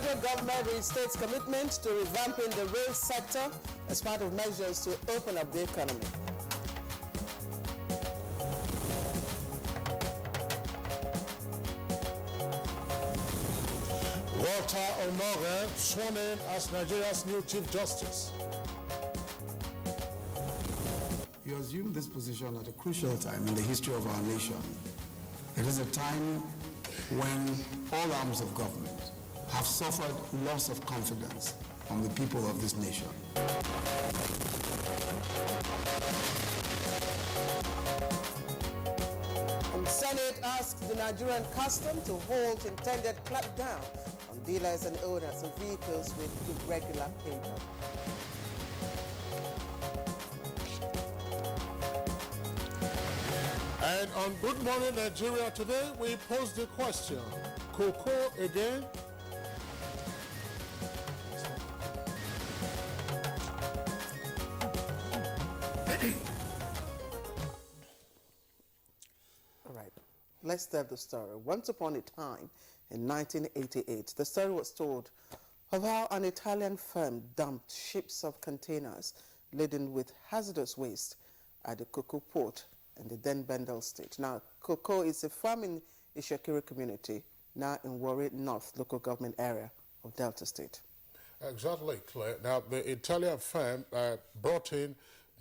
federal government restates commitment to revamping the rail sector as part of measures to open up the economy. Walter Onoge sworn in as Nigeria's new Chief Justice. You assume this position at a crucial time in the history of our nation. It is a time when all arms of government have suffered loss of confidence from the people of this nation. The Senate asked the Nigerian custom to halt intended clampdown on dealers and owners of vehicles with irregular income. And on Good Morning Nigeria today, we pose the question, cocoa again? All right, let's tell the story. Once upon a time, in 1988, the story was told of how an Italian firm dumped ships of containers laden with hazardous waste at the cocoa port in the then Bendel state. Now, cocoa is a farm in Ishakiri community, now in Warri North local government area of Delta State. Exactly, Claire. Now, the Italian firm brought in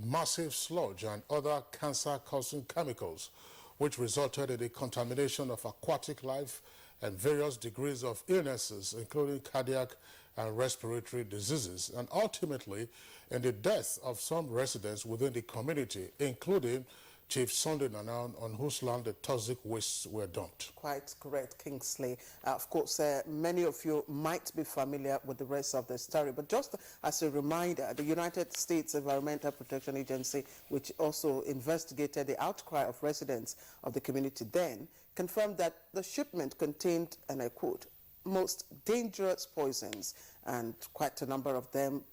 massive sludge and other cancer-causing chemicals, which resulted in the contamination of aquatic life and various degrees of illnesses, including cardiac and respiratory diseases, and ultimately in the death of some residents within the community, including Chief Sunday Nanan, on whose land the toxic wastes were dumped. Quite correct, Kingsley. Of course, many of you might be familiar with the rest of the story, but just as a reminder, the United States Environmental Protection Agency, which also investigated the outcry of residents of the community then, confirmed that the shipment contained, and I quote, most dangerous poisons, and quite a number of them,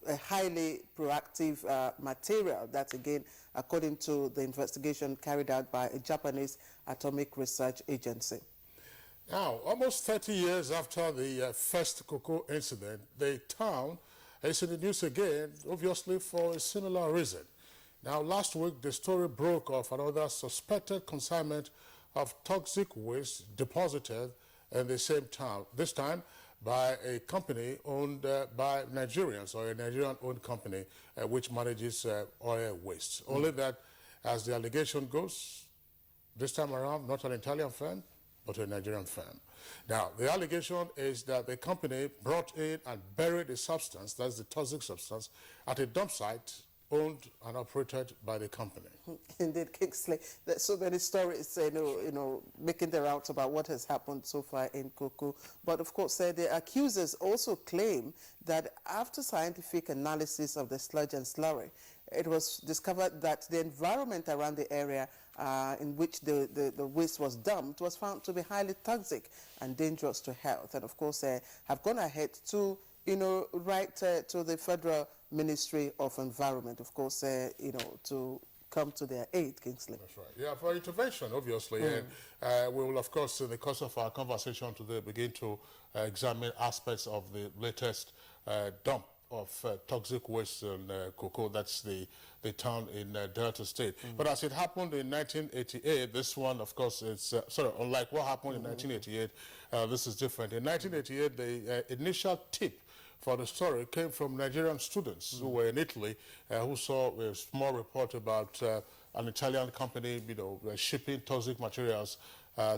a highly proactive material. That's again, according to the investigation carried out by a Japanese atomic research agency. Now, almost 30 years after the first cocoa incident, the town is in the news again, obviously for a similar reason. Now, last week, the story broke of another suspected consignment of toxic waste deposited in the same town, this time by a company owned by Nigerians, or a Nigerian-owned company which manages oil waste. Only that, as the allegation goes, this time around, not an Italian firm, but a Nigerian firm. Now, the allegation is that the company brought in and buried the substance, that's the toxic substance, at a dump site owned and operated by the company. Indeed, Kingsley. There's so many stories, making the rounds about what has happened so far in cocoa. But of course, the accusers also claim that after scientific analysis of the sludge and slurry, it was discovered that the environment around the area in which the waste was dumped was found to be highly toxic and dangerous to health. And of course, have gone ahead to write to the Federal Ministry of Environment, of course, to come to their aid, Kingsley. That's right. Yeah, for intervention, obviously. And we will, of course, in the course of our conversation today, begin to examine aspects of the latest dump of toxic waste in cocoa. That's the town in Delta State. But as it happened in 1988, this one, of course, is unlike what happened in 1988, this is different. In 1988, the initial tip for the story came from Nigerian students who were in Italy, who saw a small report about an Italian company, shipping toxic materials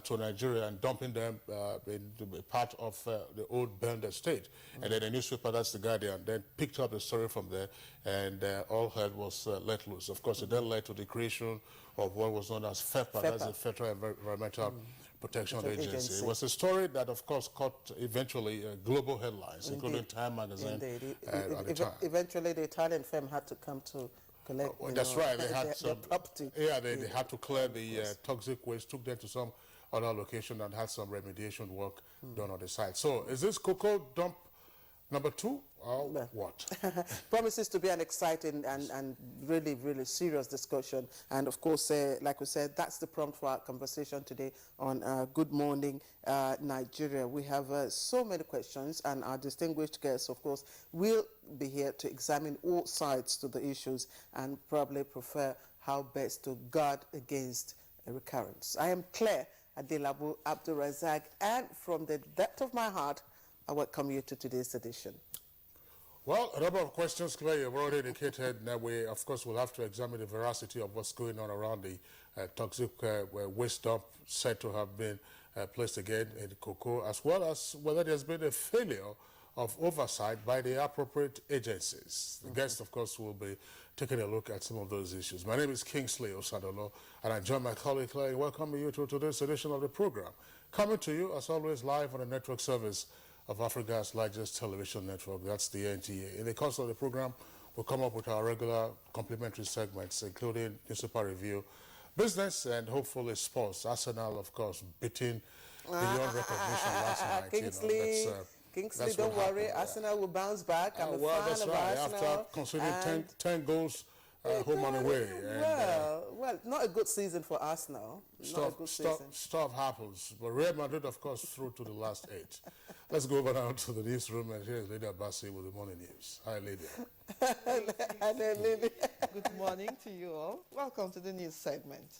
to Nigeria and dumping them in part of the old Bender state. And then the newspaper, that's the Guardian, then picked up the story from there, and all hell was let loose. Of course, it then led to the creation of what was known as FEPA, that's the Federal Environmental Protection Agency. It was a story that, of course, caught eventually global headlines, including Time magazine. Eventually, the Italian firm had to come to collect that's right. They had some property. Yeah, they had to clear the toxic waste, took them to some other location and had some remediation work done on the site. So is this cocoa dump Number two, what? Promises to be an exciting and really, really serious discussion. And of course, like we said, that's the prompt for our conversation today on Good Morning Nigeria. We have so many questions, and our distinguished guests, of course, will be here to examine all sides to the issues and probably prefer how best to guard against a recurrence. I am Claire Adelabu Abdulrazak, and from the depth of my heart, I welcome you to today's edition. Well, a number of questions, Claire, you've already indicated that we, of course, will have to examine the veracity of what's going on around the toxic waste dump said to have been placed again in cocoa, as well as whether there's been a failure of oversight by the appropriate agencies. The guest, of course, will be taking a look at some of those issues. My name is Kingsley Osadolo, and I join my colleague Claire in welcoming you to today's edition of the program. Coming to you, as always, live on the network service of Africa's largest television network, that's the NTA. In the course of the program, we'll come up with our regular complimentary segments, including newspaper review, business, and hopefully sports. Arsenal, of course, beating beyond recognition last night. Kingsley, Kingsley, don't worry, Arsenal will bounce back. I'm a fan that's of right. Arsenal. After conceding 10 goals home and away. Well, not a good season for Arsenal. Stuff happens. But Real Madrid, of course, through to the last 8. Let's go over now to the newsroom, and here's Lydia Bassi with the morning news. Hi, Lydia. Hello, Lydia. Good morning to you all. Welcome to the news segment.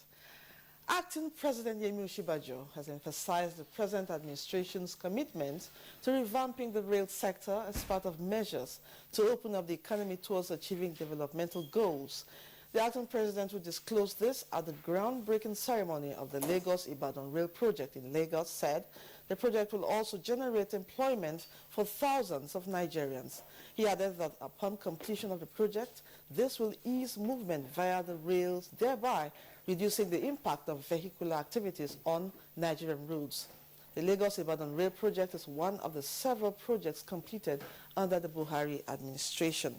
Acting President Yemi Osinbajo has emphasized the present administration's commitment to revamping the rail sector as part of measures to open up the economy towards achieving developmental goals. The acting president will disclose this at the groundbreaking ceremony of the Lagos-Ibadan Rail Project in Lagos. Said the project will also generate employment for thousands of Nigerians. He added that upon completion of the project, this will ease movement via the rails, thereby reducing the impact of vehicular activities on Nigerian roads. The Lagos-Ibadan Rail Project is one of the several projects completed under the Buhari administration.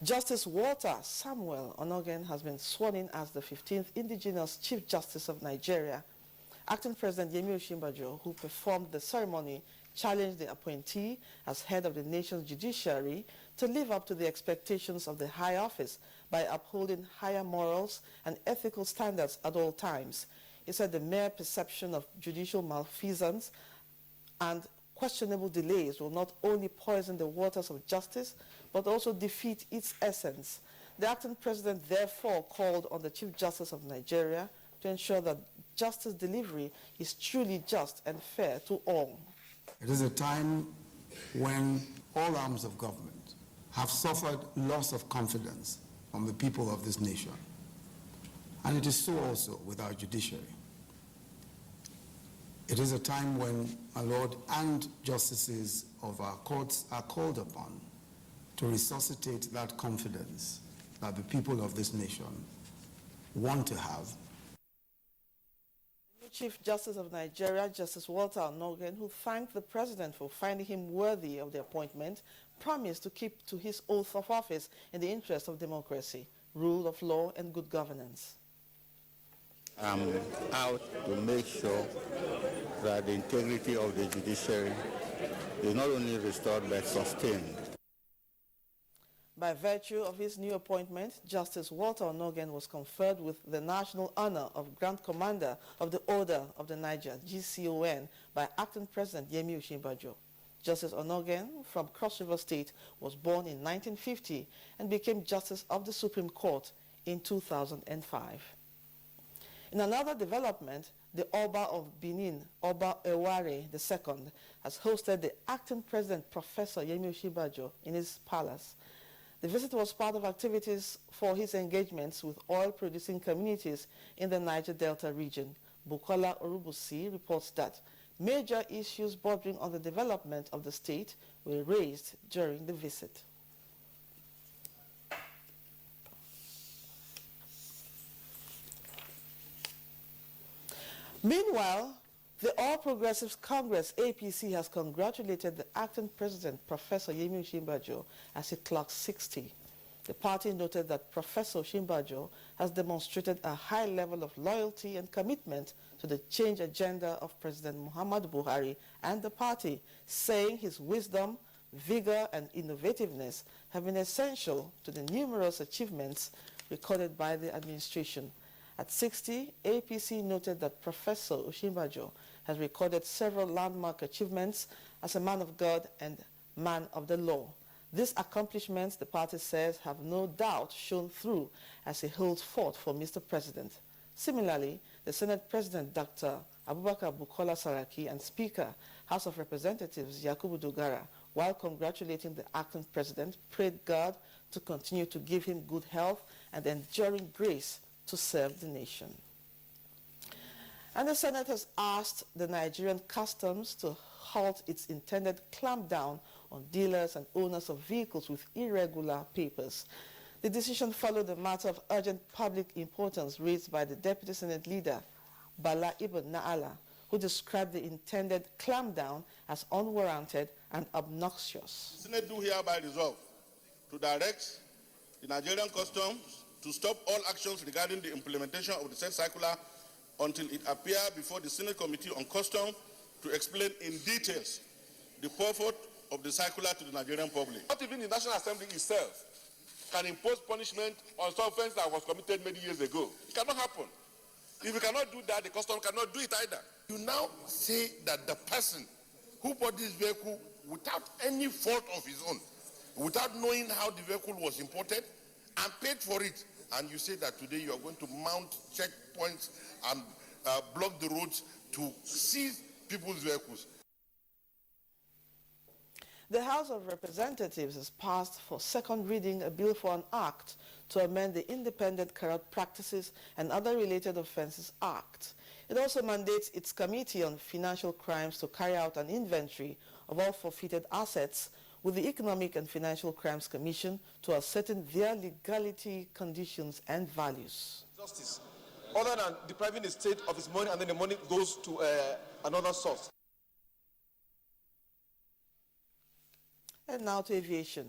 Justice Walter Samuel Onogen has been sworn in as the 15th Indigenous Chief Justice of Nigeria. Acting President Yemi Osinbajo, who performed the ceremony, challenged the appointee as head of the nation's judiciary to live up to the expectations of the high office by upholding higher morals and ethical standards at all times. He said the mere perception of judicial malfeasance and questionable delays will not only poison the waters of justice, but also defeat its essence. The acting president therefore called on the Chief Justice of Nigeria to ensure that justice delivery is truly just and fair to all. It is a time when all arms of government have suffered loss of confidence from the people of this nation. And it is so also with our judiciary. It is a time when our Lord and justices of our courts are called upon to resuscitate that confidence that the people of this nation want to have. Chief Justice of Nigeria, Justice Walter Onogen, who thanked the president for finding him worthy of the appointment, promised to keep to his oath of office in the interest of democracy, rule of law, and good governance. I'm out to make sure that the integrity of the judiciary is not only restored but sustained. By virtue of his new appointment, Justice Walter Onogen was conferred with the national honor of Grand Commander of the Order of the Niger, GCON, by Acting President Yemi Osinbajo. Justice Onogen from Cross River State was born in 1950 and became Justice of the Supreme Court in 2005. In another development, the Oba of Benin, Oba Eware II, has hosted the Acting President Professor Yemi Osinbajo in his palace. The visit was part of activities for his engagements with oil-producing communities in the Niger Delta region. Bukola Orubusi reports that major issues bordering on the development of the state were raised during the visit. Meanwhile, the All Progressives Congress, APC, has congratulated the acting president, Professor Yemi Osinbajo, as he clocks 60. The party noted that Professor Osinbajo has demonstrated a high level of loyalty and commitment to the change agenda of President Muhammadu Buhari and the party, saying his wisdom, vigor, and innovativeness have been essential to the numerous achievements recorded by the administration. At 60, APC noted that Professor Osinbajo has recorded several landmark achievements as a man of God and man of the law. These accomplishments, the party says, have no doubt shown through as he holds forth for Mr. President. Similarly, the Senate President, Dr. Abubakar Bukola Saraki, and Speaker, House of Representatives, Yakubu Dogara, while congratulating the acting president, prayed God to continue to give him good health and enduring grace to serve the nation. And the Senate has asked the Nigerian Customs to halt its intended clampdown on dealers and owners of vehicles with irregular papers. The decision followed a matter of urgent public importance raised by the Deputy Senate Leader, Bala Ibn Na'ala, who described the intended clampdown as unwarranted and obnoxious. The Senate do hereby resolve to direct the Nigerian Customs to stop all actions regarding the implementation of the said circular until it appear before the Senate Committee on Customs to explain in details the purport of the circular to the Nigerian public. Not even the National Assembly itself can impose punishment on some offense that was committed many years ago. It cannot happen. If you cannot do that, the customs cannot do it either. You now say that the person who bought this vehicle without any fault of his own, without knowing how the vehicle was imported, and paid for it, and you say that today you are going to mount checkpoints and block the roads to seize people's vehicles. The House of Representatives has passed for second reading a bill for an act to amend the Independent Corrupt Practices and Other Related Offences Act. It also mandates its Committee on Financial Crimes to carry out an inventory of all forfeited assets with the Economic and Financial Crimes Commission to ascertain their legality, conditions, and values. Justice, other than depriving the state of its money and then the money goes to another source. And now to aviation.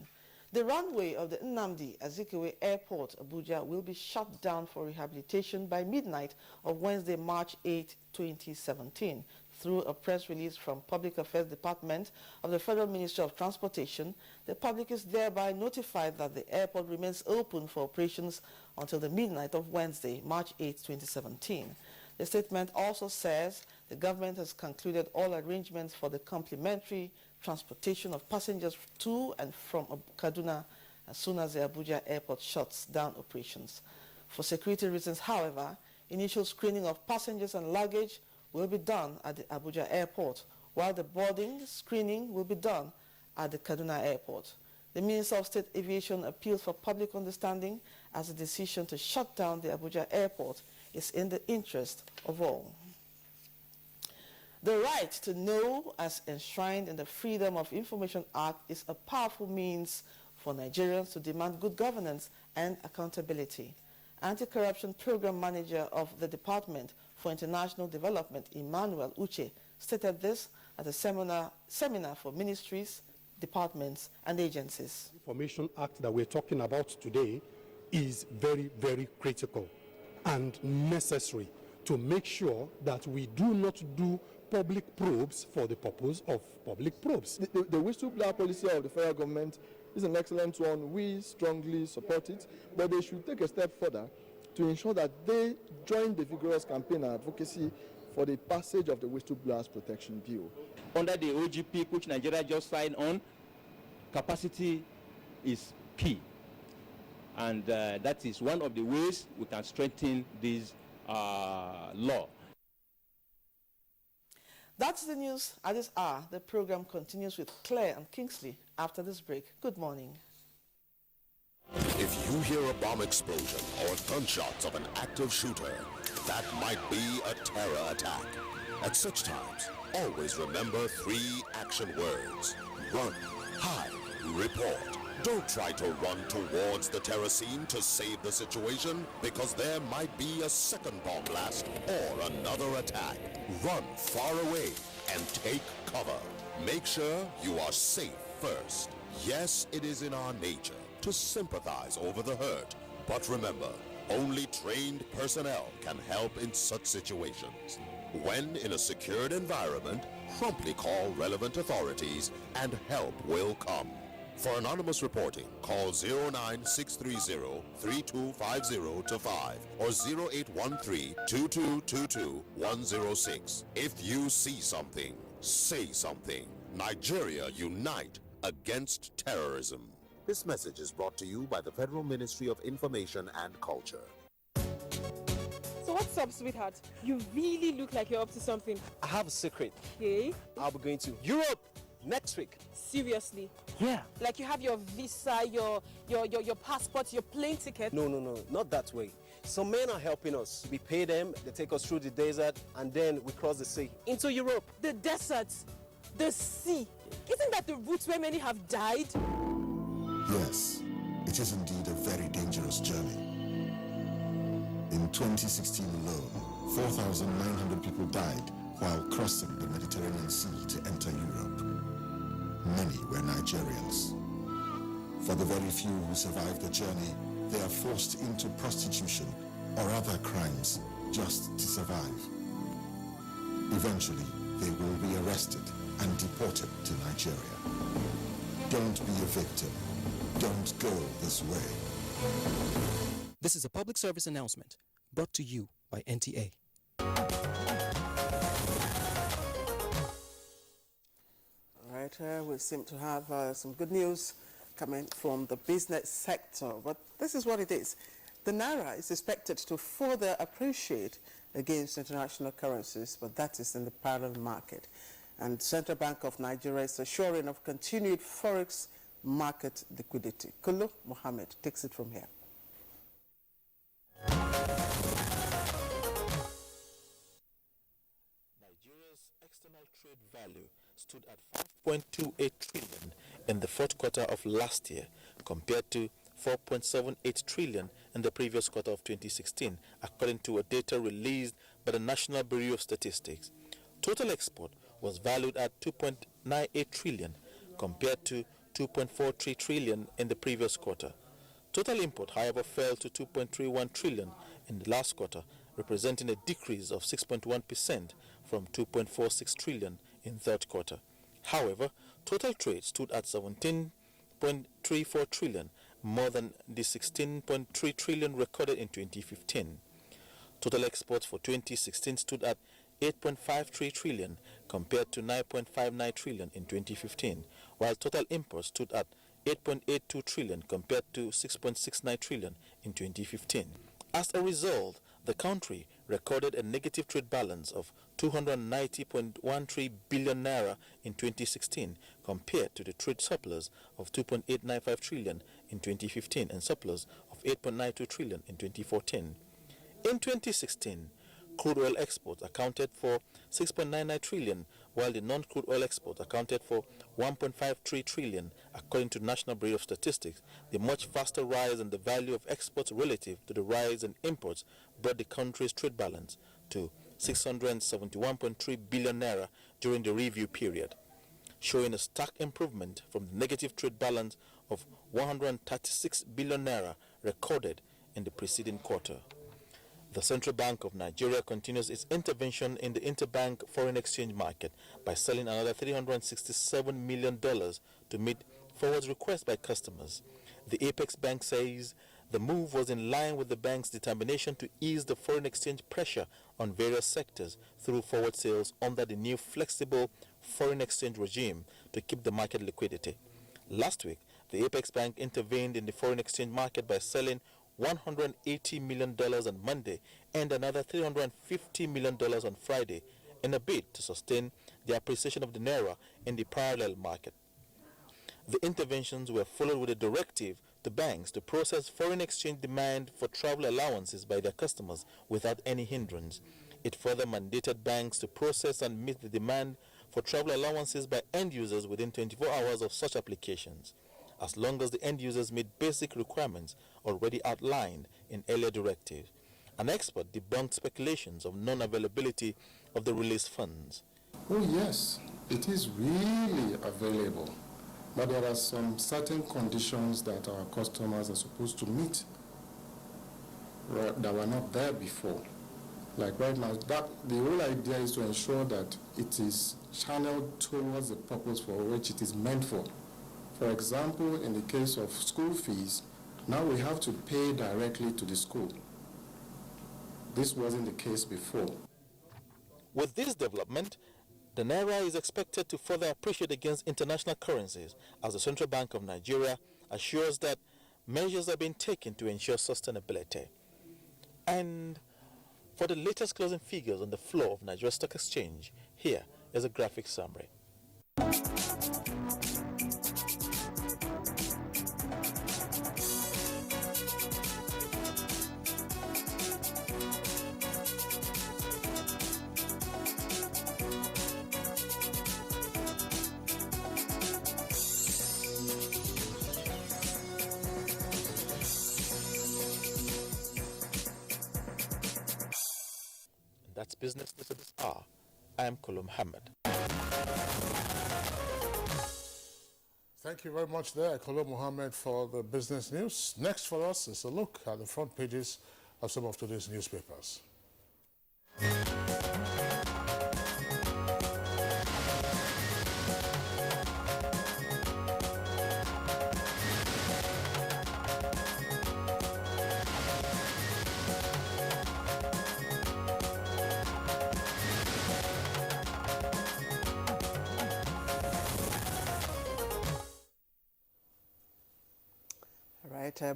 The runway of the Nnamdi Azikiwe Airport, Abuja, will be shut down for rehabilitation by midnight of Wednesday, March 8, 2017. Through a press release from Public Affairs Department of the Federal Ministry of Transportation, the public is thereby notified that the airport remains open for operations until the midnight of Wednesday, March 8, 2017. The statement also says the government has concluded all arrangements for the complimentary transportation of passengers to and from Kaduna as soon as the Abuja airport shuts down operations. For security reasons, however, initial screening of passengers and luggage will be done at the Abuja airport, while the boarding screening will be done at the Kaduna airport. The Minister of State Aviation appeals for public understanding as the decision to shut down the Abuja airport is in the interest of all. The right to know, as enshrined in the Freedom of Information Act, is a powerful means for Nigerians to demand good governance and accountability. Anti-Corruption Program Manager of the Department for International Development, Emmanuel Uche, stated this at a seminar for ministries, departments, and agencies. The Information Act that we're talking about today is very, very critical and necessary to make sure that we do not do public probes for the purpose of public probes. The whistleblower policy of the federal government is an excellent one. We strongly support it, but they should take a step further to ensure that they join the vigorous campaign and advocacy for the passage of the Whistleblowers Protection Bill. Under the OGP, which Nigeria just signed on, capacity is key. And that is one of the ways we can strengthen this law. That's the news at this hour. The program continues with Claire and Kingsley after this break. Good morning. If you hear a bomb explosion or gunshots of an active shooter, that might be a terror attack. At such times, always remember 3 action words. Run, hide, report. Don't try to run towards the terror scene to save the situation, because there might be a second bomb blast or another attack. Run far away and take cover. Make sure you are safe first. Yes, it is in our nature to sympathize over the hurt. But remember, only trained personnel can help in such situations. When in a secured environment, promptly call relevant authorities and help will come. For anonymous reporting, call 09630-3250-5 or 0813-2222-106. If you see something, say something. Nigeria, unite against terrorism. This message is brought to you by the Federal Ministry of Information and Culture. So what's up, sweetheart? You really look like you're up to something. I have a secret. Okay. I'll be going to Europe next week. Seriously? Yeah. Like you have your visa, your passport, your plane ticket? No, not that way. Some men are helping us. We pay them, they take us through the desert, and then we cross the sea into Europe. The desert, the sea. Isn't that the route where many have died? Yes, it is indeed a very dangerous journey. In 2016 alone, 4,900 people died while crossing the Mediterranean Sea to enter Europe. Many were Nigerians. For the very few who survived the journey, they are forced into prostitution or other crimes just to survive. Eventually, they will be arrested and deported to Nigeria. Don't be a victim. Don't go this way. This is a public service announcement brought to you by NTA. All right, we seem to have some good news coming from the business sector, but this is what it is. The Naira is expected to further appreciate against international currencies, but that is in the parallel market. And Central Bank of Nigeria is assuring of continued forex market liquidity. Kulu Mohammed takes it from here. Nigeria's external trade value stood at 5.28 trillion in the fourth quarter of last year, compared to 4.78 trillion in the previous quarter of 2016, according to a data released by the National Bureau of Statistics. Total export was valued at 2.98 trillion, compared to 2.43 trillion in the previous quarter. Total import, however, fell to 2.31 trillion in the last quarter, representing a decrease of 6.1% from 2.46 trillion in third quarter. However, total trade stood at 17.34 trillion, more than the 16.3 trillion recorded in 2015. Total exports for 2016 stood at 8.53 trillion compared to 9.59 trillion in 2015, while total imports stood at 8.82 trillion compared to 6.69 trillion in 2015. As a result, the country recorded a negative trade balance of 290.13 billion naira in 2016 compared to the trade surplus of 2.895 trillion in 2015 and surplus of 8.92 trillion in 2014. In 2016, crude oil exports accounted for 6.99 trillion, while the non-crude oil exports accounted for 1.53 trillion, according to National Bureau of Statistics. The much faster rise in the value of exports relative to the rise in imports brought the country's trade balance to 671.3 billion naira during the review period, showing a stark improvement from the negative trade balance of 136 billion naira recorded in the preceding quarter. The Central Bank of Nigeria continues its intervention in the interbank foreign exchange market by selling another $367 million to meet forward requests by customers. The Apex Bank says the move was in line with the bank's determination to ease the foreign exchange pressure on various sectors through forward sales under the new flexible foreign exchange regime to keep the market liquidity. Last week, the Apex Bank intervened in the foreign exchange market by selling $180 million on Monday and another $350 million on Friday in a bid to sustain the appreciation of the naira in the parallel market. The interventions were followed with a directive to banks to process foreign exchange demand for travel allowances by their customers without any hindrance. It further mandated banks to process and meet the demand for travel allowances by end users within 24 hours of such applications, as long as the end users meet basic requirements already outlined in earlier directives. An expert debunked speculations of non-availability of the released funds. Oh yes, it is really available. But there are some certain conditions that our customers are supposed to meet that were not there before. Like right now, the whole idea is to ensure that it is channeled towards the purpose for which it is meant for. For example, in the case of school fees, now we have to pay directly to the school. This wasn't the case before. With this development, the Naira is expected to further appreciate against international currencies as the Central Bank of Nigeria assures that measures are being taken to ensure sustainability. And for the latest closing figures on the floor of Nigeria Stock Exchange, here is a graphic summary. That's business news at this hour. I am Kolo Muhammad. Thank you very much there, Kolo Muhammad, for the business news. Next for us is a look at the front pages of some of today's newspapers.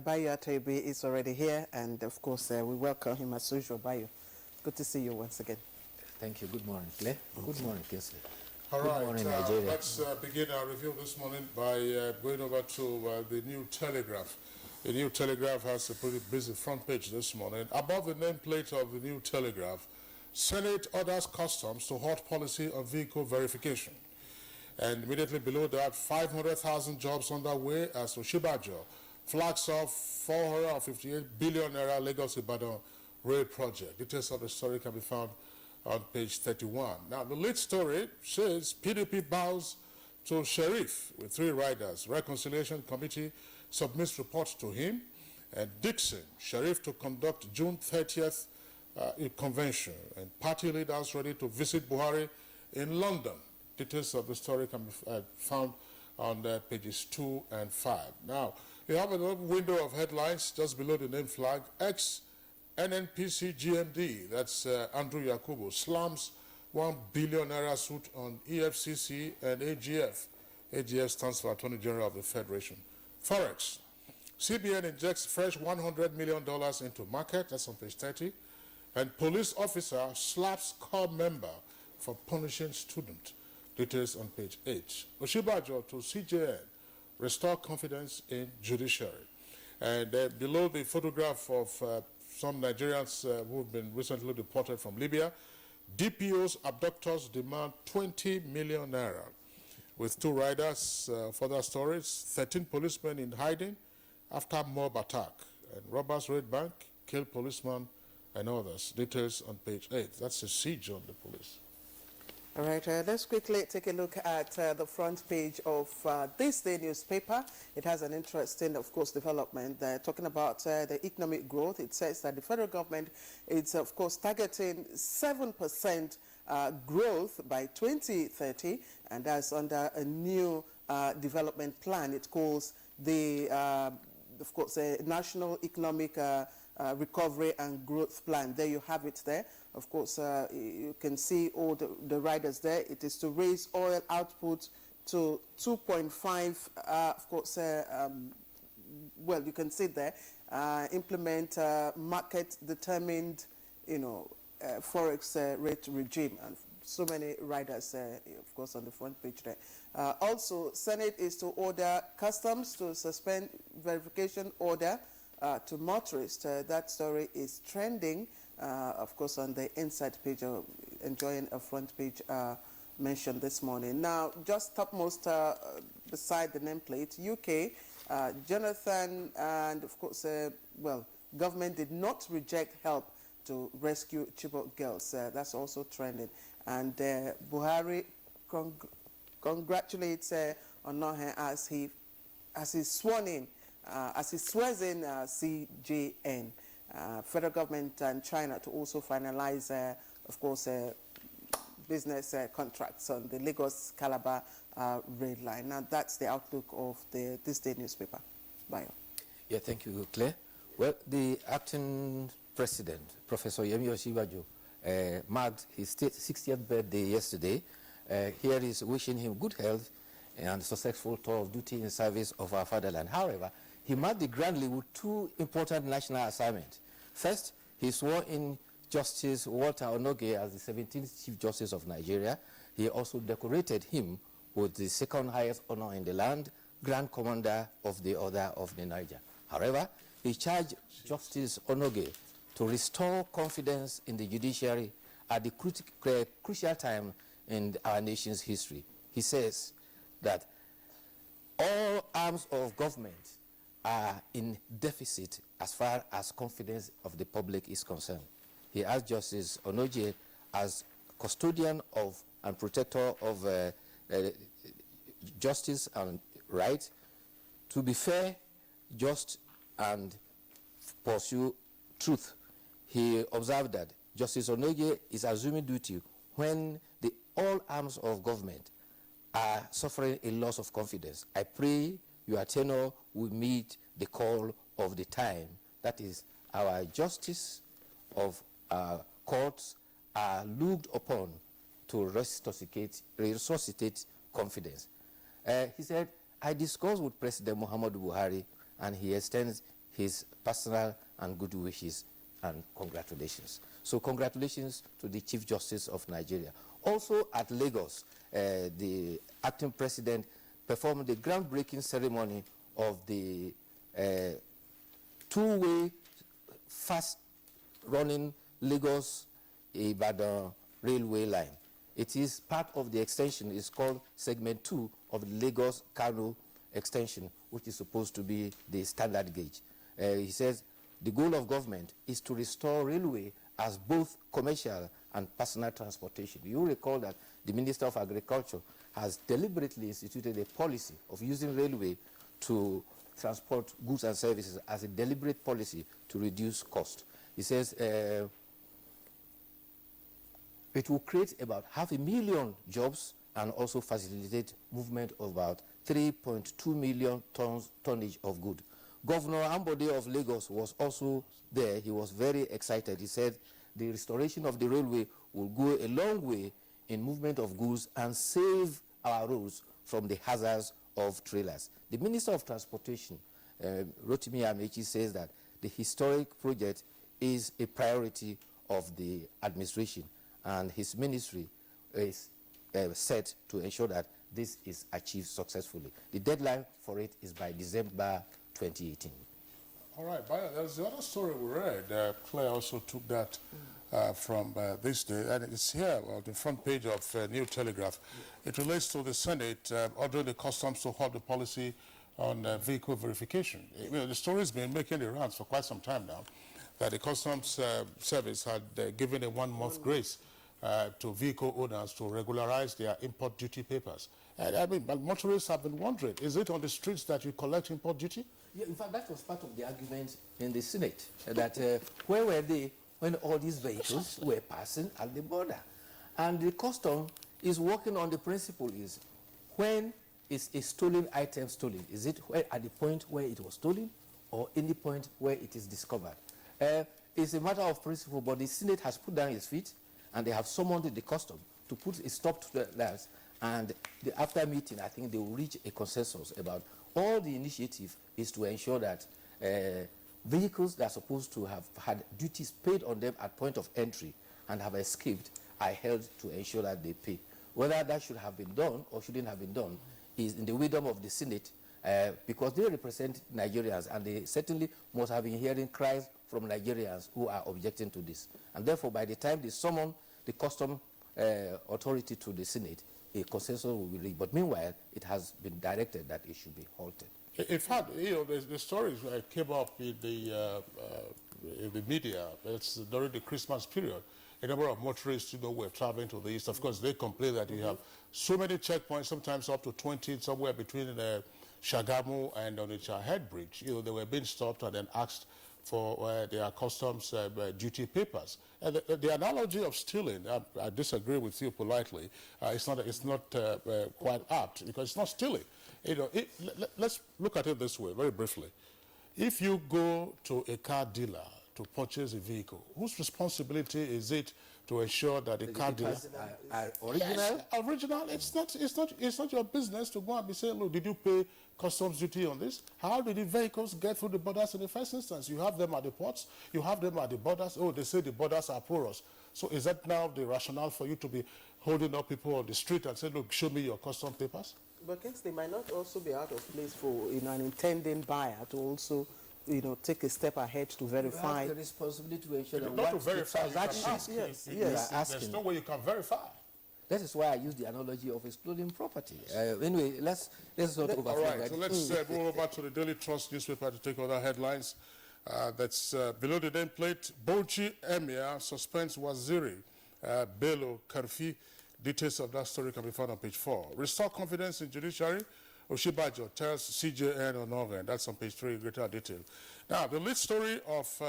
Bayo Atebe is already here, and of course we welcome him as usual. Bayo, good to see you once again. Thank you. Good morning, Claire. Good morning, Kesley. All Good right, morning, Nigeria. let's begin our review this morning by going over to the New Telegraph. The New Telegraph has a pretty busy front page this morning. Above the nameplate of the New Telegraph, Senate orders customs to halt policy on vehicle verification. And immediately below that, 500,000 jobs underway as Oshibajo flags off 458 billion naira Lagos-Ibadan rail project. Details of the story can be found on page 31. Now, the lead story says PDP bows to Sheriff with 3 riders. Reconciliation Committee submits report to him. And Dixon, Sheriff to conduct June 30th convention. And party leaders ready to visit Buhari in London. Details of the story can be found on pages 2 and 5. Now, you have another window of headlines just below the name flag. Ex-NNPC GMD, that's Andrew Yakubu, slams 1 billion naira suit on EFCC and AGF. AGF stands for Attorney General of the Federation. Forex. CBN injects fresh $100 million into market. That's on page 30. And police officer slaps corps member for punishing student. Details on page 8. Oshibajo to CJN. Restore confidence in judiciary. And below the photograph of some Nigerians who have been recently deported from Libya, DPO's abductors demand 20 million naira. With 2 riders, further stories, 13 policemen in hiding after mob attack. And robbers raid bank, kill policeman and others. Details on page 8. That's a siege on the police. All right, let's quickly take a look at the front page of this day newspaper. It has an interesting, of course, development talking about the economic growth. It says that the federal government is, of course, targeting 7% growth by 2030, and that's under a new development plan. It calls the, of course, National Economic Recovery and Growth Plan. There you have it there. Of course, you can see all the riders there. It is to raise oil output to 2.5, of course, well, you can see there, implement market-determined, forex rate regime, and so many riders, of course, on the front page there. Also, Senate is to order customs to suspend verification order to motorists. That story is trending, of course, on the inside page, enjoying a front page mention this morning. Now, just topmost beside the nameplate, UK, Jonathan, and of course, well, government did not reject help to rescue Chibok girls. That's also trending. And Buhari congratulates Onohe as he sworn in, as he swears in CJN, federal government and China to also finalize, of course, business contracts on the Lagos-Calabar rail line. Now, that's the outlook of this day newspaper. Bayo. Yeah, thank you, Claire. Well, the acting president, Professor Yemi Osinbajo, marked his 60th birthday yesterday. Here is wishing him good health and successful tour of duty in service of our fatherland. However, he marked the grandly with two important national assignments. First, he swore in Justice Walter Onoge as the 17th Chief Justice of Nigeria. He also decorated him with the second highest honor in the land, Grand Commander of the Order of the Niger. However, he charged Justice Onoge to restore confidence in the judiciary at the crucial time in our nation's history. He says that all arms of government are in deficit as far as confidence of the public is concerned. He asked Justice Onoje, as custodian of and protector of justice and right, to be fair, just, and pursue truth. He observed that Justice Onoje is assuming duty when all arms of government are suffering a loss of confidence. I pray your tenor will meet the call of the time. That is, our justice of courts are looked upon to resuscitate confidence. He said, I discussed with President Muhammadu Buhari, and he extends his personal and good wishes and congratulations. So congratulations to the Chief Justice of Nigeria. Also at Lagos, the acting president performed the groundbreaking ceremony of the two-way fast-running Lagos-Ibadan railway line. It is part of the extension. It's called Segment 2 of the Lagos-Kano extension, which is supposed to be the standard gauge. He says the goal of government is to restore railway as both commercial and personal transportation. You recall that the Minister of Agriculture has deliberately instituted a policy of using railway to transport goods and services as a deliberate policy to reduce cost. He says it will create about 500,000 jobs and also facilitate movement of about 3.2 million tonnage of goods. Governor Ambode of Lagos was also there. He was very excited. He said the restoration of the railway will go a long way in movement of goods and save our roads from the hazards of trailers. The Minister of Transportation, Rotimi Amechi, says that the historic project is a priority of the administration, and his ministry is set to ensure that this is achieved successfully. The deadline for it is by December 2018. All right, there's the other story we read. Claire also took that from this day, and it's here on the front page of New Telegraph. It relates to the Senate ordering the customs to halt the policy on vehicle verification. You know, the story's been making the rounds for quite some time now, that the customs service had given a 1-month grace to vehicle owners to regularize their import duty papers. And I mean, motorists have been wondering, is it on the streets that you collect import duty? Yeah, in fact, that was part of the argument in the Senate, that where were they when all these vehicles were passing at the border? And the custom is working on the principle is, when is a stolen item stolen? Is it at the point where it was stolen or any point where it is discovered? It's a matter of principle, but the Senate has put down its feet, and they have summoned the custom to put a stop to that. And after meeting, I think they will reach a consensus about all the initiative is to ensure that vehicles that are supposed to have had duties paid on them at point of entry and have escaped are held to ensure that they pay. Whether that should have been done or shouldn't have been done is in the wisdom of the Senate, because they represent Nigerians, and they certainly must have been hearing cries from Nigerians who are objecting to this. And therefore, by the time they summon the custom authority to the Senate, a consensus will be reached. But meanwhile, it has been directed that it should be halted. In fact, you know, the stories came up in the media. It's during the Christmas period. a number of motorists, were traveling to the east. Of course, they complain that you have so many checkpoints, sometimes up to 20, somewhere between Shagamu and Onitsha Head Bridge. They were being stopped and then asked for their customs duty papers. And the analogy of stealing, I disagree with you politely. It's not quite apt, because it's not stealing. Let's look at it this way, very briefly. If you go to a car dealer to purchase a vehicle, whose responsibility is it to ensure that the car dealer are original? Yes, original. It's not your business to go and be saying, look, did you pay customs duty on this? How did the vehicles get through the borders in the first instance? You have them at the ports, you have them at the borders. Oh, they say the borders are porous. So is that now the rationale for you to be holding up people on the street and say, look, show me your custom papers? But Kingsley might not also be out of place for an intending buyer to also take a step ahead to verify. You have the responsibility to ensure that Not to what verify, the transaction yes. you are asking. There's no way you can verify. That is why I use the analogy of excluding property. Anyway, let's not overflow. All right, so let's go over to the Daily Trust newspaper to take other headlines. That's below the nameplate. Bauchi Emir suspends Waziri Bello Karfi. Details of that story can be found on page 4. Restore confidence in judiciary. Oshibajo tells CJN on Northern. That's on page 3, greater detail. Now, the lead story of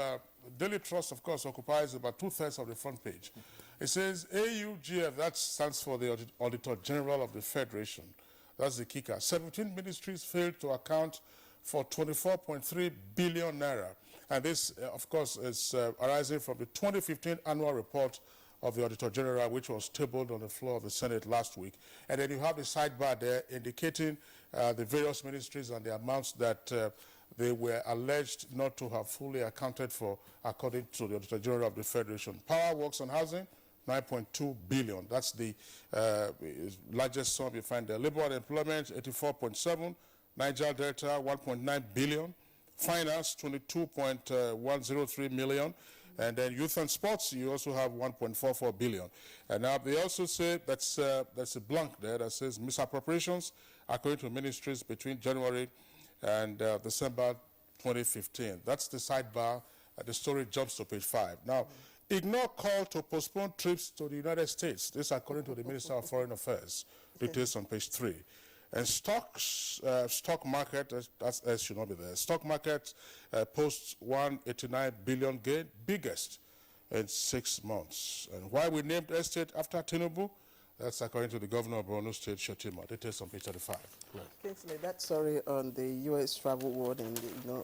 Daily Trust, of course, occupies about 2/3 of the front page. It says AUGF, that stands for the Auditor General of the Federation. That's the kicker. 17 ministries failed to account for 24.3 billion naira. And this, of course, is arising from the 2015 annual report of the Auditor General, which was tabled on the floor of the Senate last week. And then you have the sidebar there indicating the various ministries and the amounts that they were alleged not to have fully accounted for, according to the Auditor General of the Federation. Power, Works and Housing, 9.2 billion. That's the largest sum you find there. Labor and Employment, 84.7. Niger Delta, 1.9 billion. Finance, 22.103 million. And then Youth and Sports, you also have 1.44 billion. And now they also say that's a blank there that says misappropriations according to ministries between January and December 2015. That's the sidebar. The story jumps to page 5. Now, ignore call to postpone trips to the United States. This according to the Minister of Foreign Affairs. Details on page 3. And stock market, that should not be there. Stock market posts 189 billion gain, biggest in 6 months. And why we named estate after Tinubu? That's according to the governor of Borno State, Shotima. Details on page 35. Kingsley, that story on the U.S. travel warning,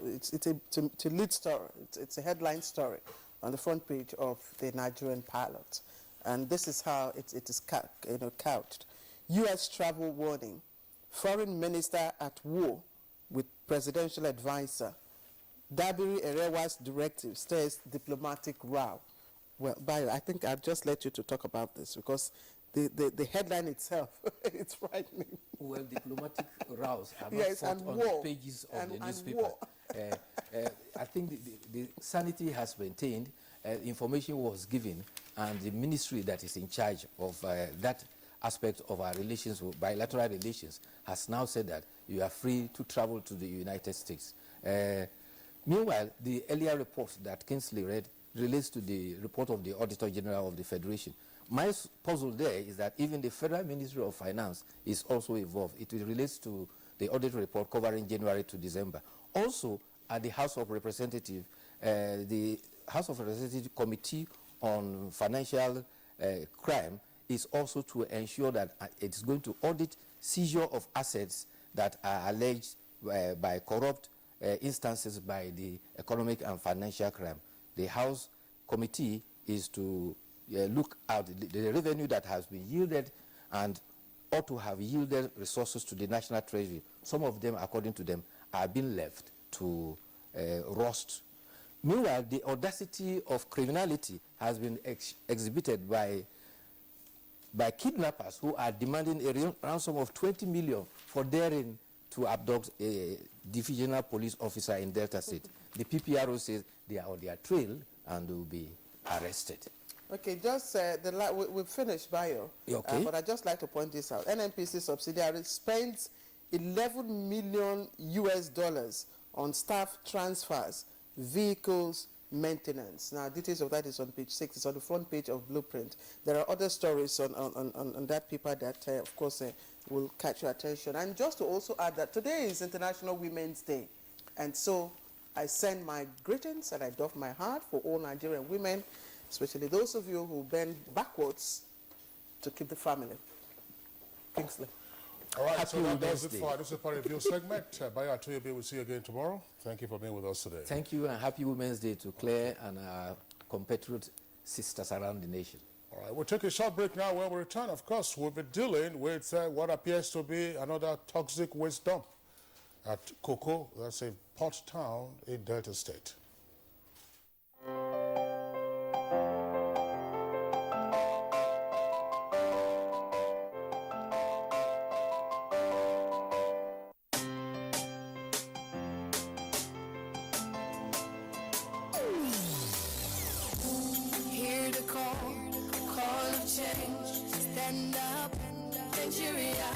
it's a lead story. It's a headline story on the front page of the Nigerian pilot. And this is how it is couched. U.S. travel warning. Foreign minister at war with presidential advisor. Dabiri Erewa's directive stirs diplomatic row. Well, Bayo, I think I'll just let you to talk about this because the headline itself, it's frightening. Well, diplomatic rows are not fought on the pages of the newspaper. I think the sanity has maintained, information was given, and the ministry that is in charge of that aspect of our relations, bilateral relations, has now said that you are free to travel to the United States. Meanwhile, the earlier report that Kingsley read relates to the report of the Auditor General of the Federation. My puzzle there is that even the Federal Ministry of Finance is also involved. It relates to the audit report covering January to December. Also, at the House of Representatives, the House of Representatives Committee on Financial Crime is also to ensure that it's going to audit seizure of assets that are alleged by corrupt instances by the Economic and Financial Crime. The House Committee is to look at the revenue that has been yielded and ought to have yielded resources to the National Treasury. Some of them, according to them, are being left to rust. Meanwhile, the audacity of criminality has been exhibited by kidnappers who are demanding a ransom of 20 million for daring to abduct a divisional police officer in Delta State. The PPRO says they are on their trail and will be arrested. Okay, just we've finished, Bayo. Okay. But I'd just like to point this out. NNPC subsidiary spends $11 million on staff transfers, vehicles, maintenance. Now, details of that is on page 6. It's on the front page of Blueprint. There are other stories on that paper that, of course, will catch your attention. And just to also add that today is International Women's Day. And so I send my greetings and I doff my heart for all Nigerian women, especially those of you who bend backwards to keep the family. Kingsley. All right, Happy so that does Women's it for our newspaper review segment. Bayo Atoyobe, we'll see you again tomorrow. Thank you for being with us today. Thank you, and happy Women's Day to Claire and our compatriot sisters around the nation. All right, we'll take a short break now. When we return, of course, we'll be dealing with what appears to be another toxic waste dump at Koko, that's a port town in Delta State. Hear the call of change. Stand up, Nigeria.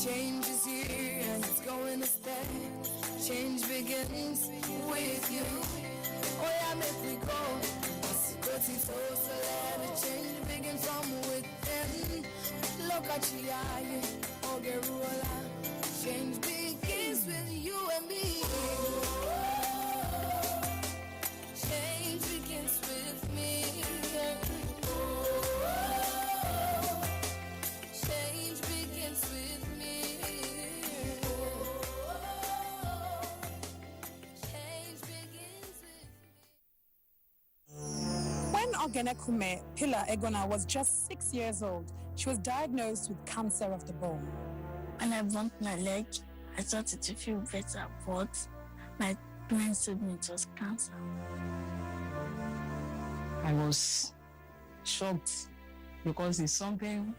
Change is here and it's going to stay. Change begins with you. Oh yeah, make we go. So let the change begin from within. Look at you, Ogeruola. Change begins with you and me. Change begins with me. Change begins with me. Change begins with me. When Ogenekume Pillar Egona was just 6 years old, she was diagnosed with cancer of the bone. When I bumped my leg, I started to feel better, but my parents told me it was cancer. I was shocked because it's something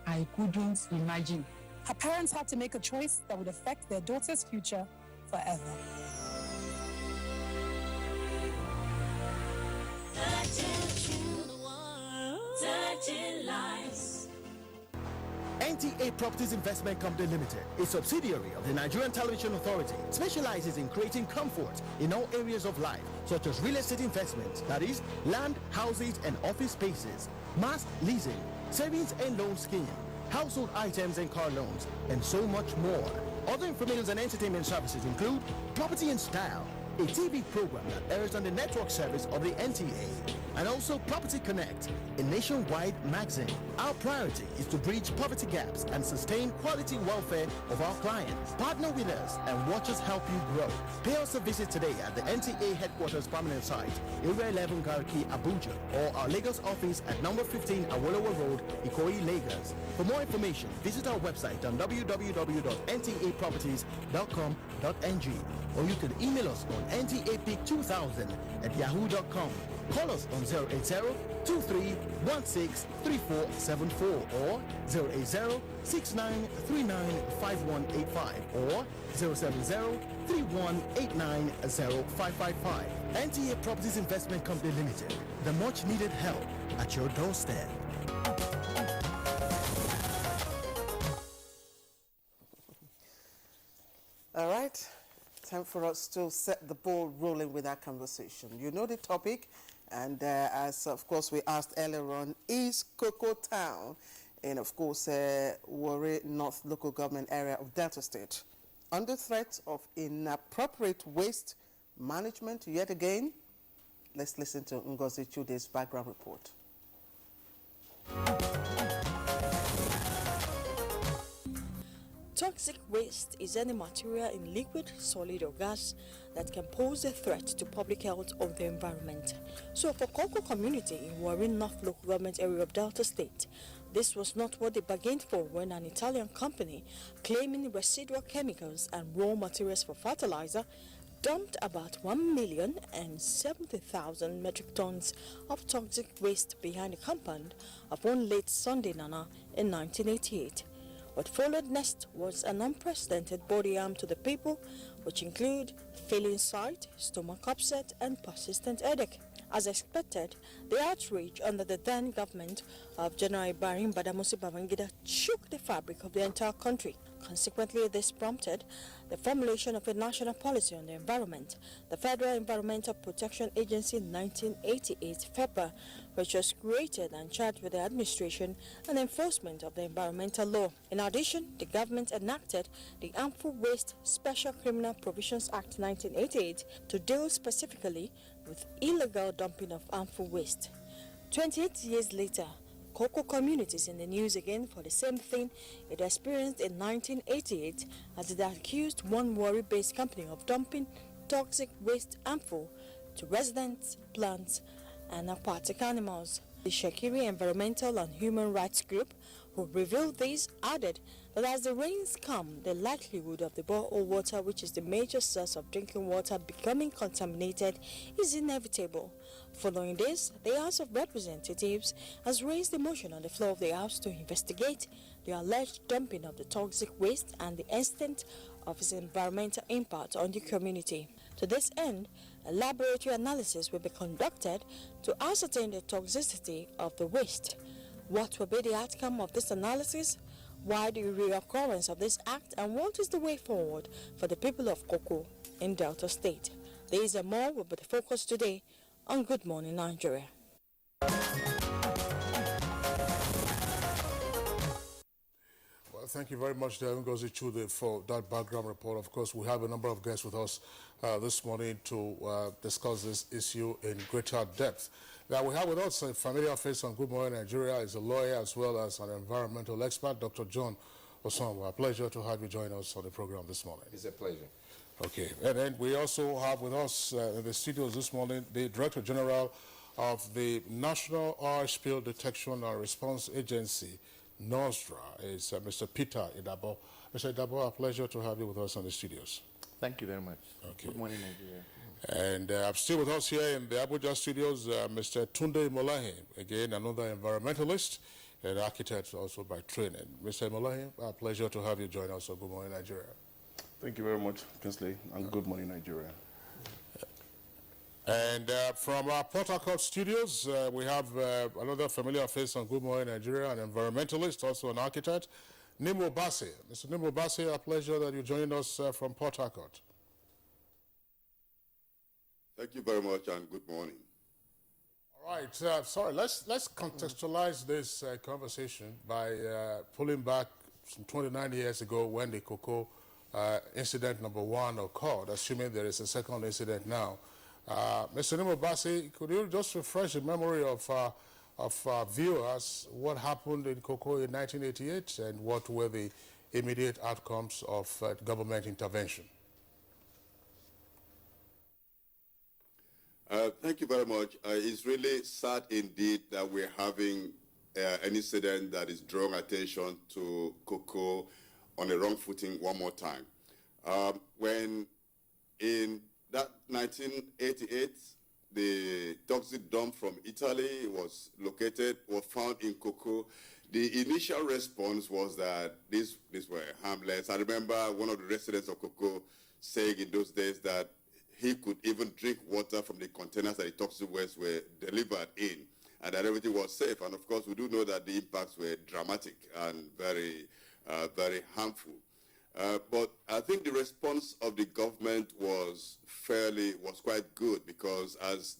I couldn't imagine. Her parents had to make a choice that would affect their daughter's future forever. Touching lives. NTA Properties Investment Company Limited, a subsidiary of the Nigerian Television Authority, specializes in creating comfort in all areas of life, such as real estate investments, that is, land, houses, and office spaces, mass leasing, savings and loan scheme, household items and car loans, and so much more. Other information and entertainment services include Property in Style, a TV program that airs on the network service of the NTA, and also Property Connect, a nationwide magazine. Our priority is to bridge poverty gaps and sustain quality welfare of our clients. Partner with us and watch us help you grow. Pay us a visit today at the NTA headquarters permanent site, Area 11 Garki, Abuja, or our Lagos office at number 15 Awolowo Road, Ikoyi, Lagos. For more information, visit our website on www.ntaproperties.com.ng, or you can email us on ntapeak2000@yahoo.com. Call us on 080-2316-3474 or 080-6939-5185 or 070-3189-0555. NTA Properties Investment Company Limited, the much needed help at your doorstep. All right, time for us to set the ball rolling with our conversation. You know the topic, and as of course we asked earlier on, is Cocoa Town in, of course, Warri North local government area of Delta State under threat of inappropriate waste management yet again? Let's listen to Ngozi Chude's background report. Toxic waste is any material in liquid, solid or gas that can pose a threat to public health or the environment. So for Cocoa community in Warri North local government area of Delta State, this was not what they bargained for when an Italian company claiming residual chemicals and raw materials for fertilizer dumped about 1,070,000 metric tons of toxic waste behind the compound of one late Sunday Nana in 1988. What followed next was an unprecedented body harm to the people, which include failing sight, stomach upset, and persistent headache. As expected, the outrage under the then government of General Ibrahim Badamasi Babangida shook the fabric of the entire country. Consequently, this prompted the formulation of a national policy on the environment, the Federal Environmental Protection Agency in 1988 FEPA, which was created and charged with the administration and enforcement of the environmental law. In addition, the government enacted the Harmful Waste Special Criminal Provisions Act 1988 to deal specifically with illegal dumping of harmful waste. 28 years later, cocoa communities in the news again for the same thing it experienced in 1988 as it accused one Warri-based company of dumping toxic waste harmful to residents, plants, and aquatic animals. The Shakiri Environmental and Human Rights Group, who revealed this, added that as the rains come, the likelihood of the borehole water, which is the major source of drinking water, becoming contaminated is inevitable. Following this, the House of Representatives has raised a motion on the floor of the House to investigate the alleged dumping of the toxic waste and the extent of its environmental impact on the community. To this end, a laboratory analysis will be conducted to ascertain the toxicity of the waste. What will be the outcome of this analysis? Why the reoccurrence of this act, and what is the way forward for the people of Cocoa in Delta State? These and more will be the focus today on Good Morning Nigeria. Well, thank you very much, Darren Ngozi Chude, for that background report. Of course, we have a number of guests with us this morning to discuss this issue in greater depth. Now, we have with us a familiar face on Good Morning Nigeria. He's a lawyer as well as an environmental expert, Dr. John Osonwa. A pleasure to have you join us on the program this morning. It's a pleasure. Okay, and then we also have with us in the studios this morning the Director General of the National Oil Spill Detection and Response Agency, NOSDRA, is Mr. Peter Idabo. Mr. Idabo, a pleasure to have you with us on the studios. Thank you very much. Okay. Good morning, Nigeria. And I'm still with us here in the Abuja studios, Mr. Tunde Molahi, again, another environmentalist and architect also by training. Mr. Molahi, a pleasure to have you join us on Good Morning Nigeria. Thank you very much, Kinsley, and good morning, Nigeria. And from our Port Harcourt studios, we have another familiar face on Good Morning Nigeria, an environmentalist, also an architect, Nimo Bassey. Mr. Nimo Bassey, a pleasure that you joined us from Port Harcourt. Thank you very much, and good morning. All right, sorry, let's contextualize this conversation by pulling back some 29 years ago when the cocoa incident number 1 occurred, assuming there is a second incident now. Mr. Nimo Bassey, could you just refresh the memory of viewers what happened in cocoa in 1988 and what were the immediate outcomes of government intervention? Thank you very much. It's really sad indeed that we're having an incident that is drawing attention to cocoa on a wrong footing one more time. When in that 1988, the toxic dump from Italy was found in cocoa. The initial response was that these were harmless. I remember one of the residents of cocoa saying in those days that he could even drink water from the containers that the toxic waste were delivered in, and that everything was safe. And of course, we do know that the impacts were dramatic and very, very harmful. But I think the response of the government was quite good, because as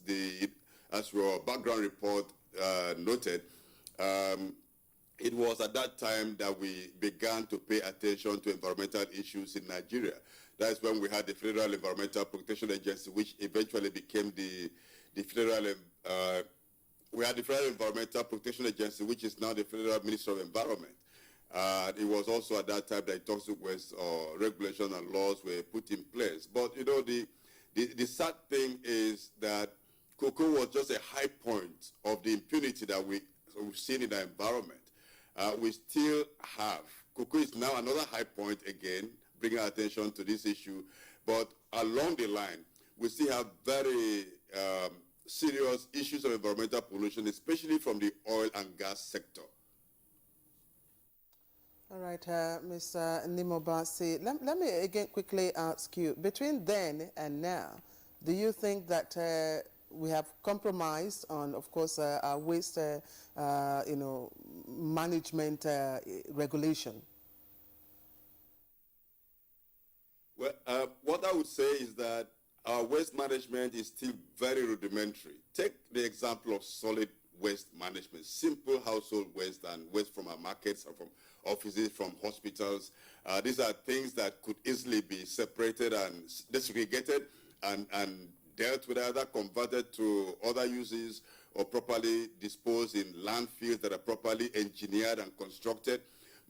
your background report noted, it was at that time that we began to pay attention to environmental issues in Nigeria. That's when we had the Federal Environmental Protection Agency, which eventually became the Federal. We had the Federal Environmental Protection Agency, which is now the Federal Ministry of Environment. It was also at that time that toxic waste regulation and laws were put in place. But you know, the sad thing is that cocoa was just a high point of the impunity that we've seen in the environment. We still have. Cocoa is now another high point again, bringing our attention to this issue. But along the line, we still have very serious issues of environmental pollution, especially from the oil and gas sector. All right, Mr. Nimo Bassey, let me again quickly ask you, between then and now, do you think that we have compromised on, of course, our waste, management regulation? Well, what I would say is that our waste management is still very rudimentary. Take the example of solid waste management, simple household waste and waste from our markets and from offices, from hospitals. These are things that could easily be separated and desegregated and dealt with, either converted to other uses or properly disposed in landfills that are properly engineered and constructed.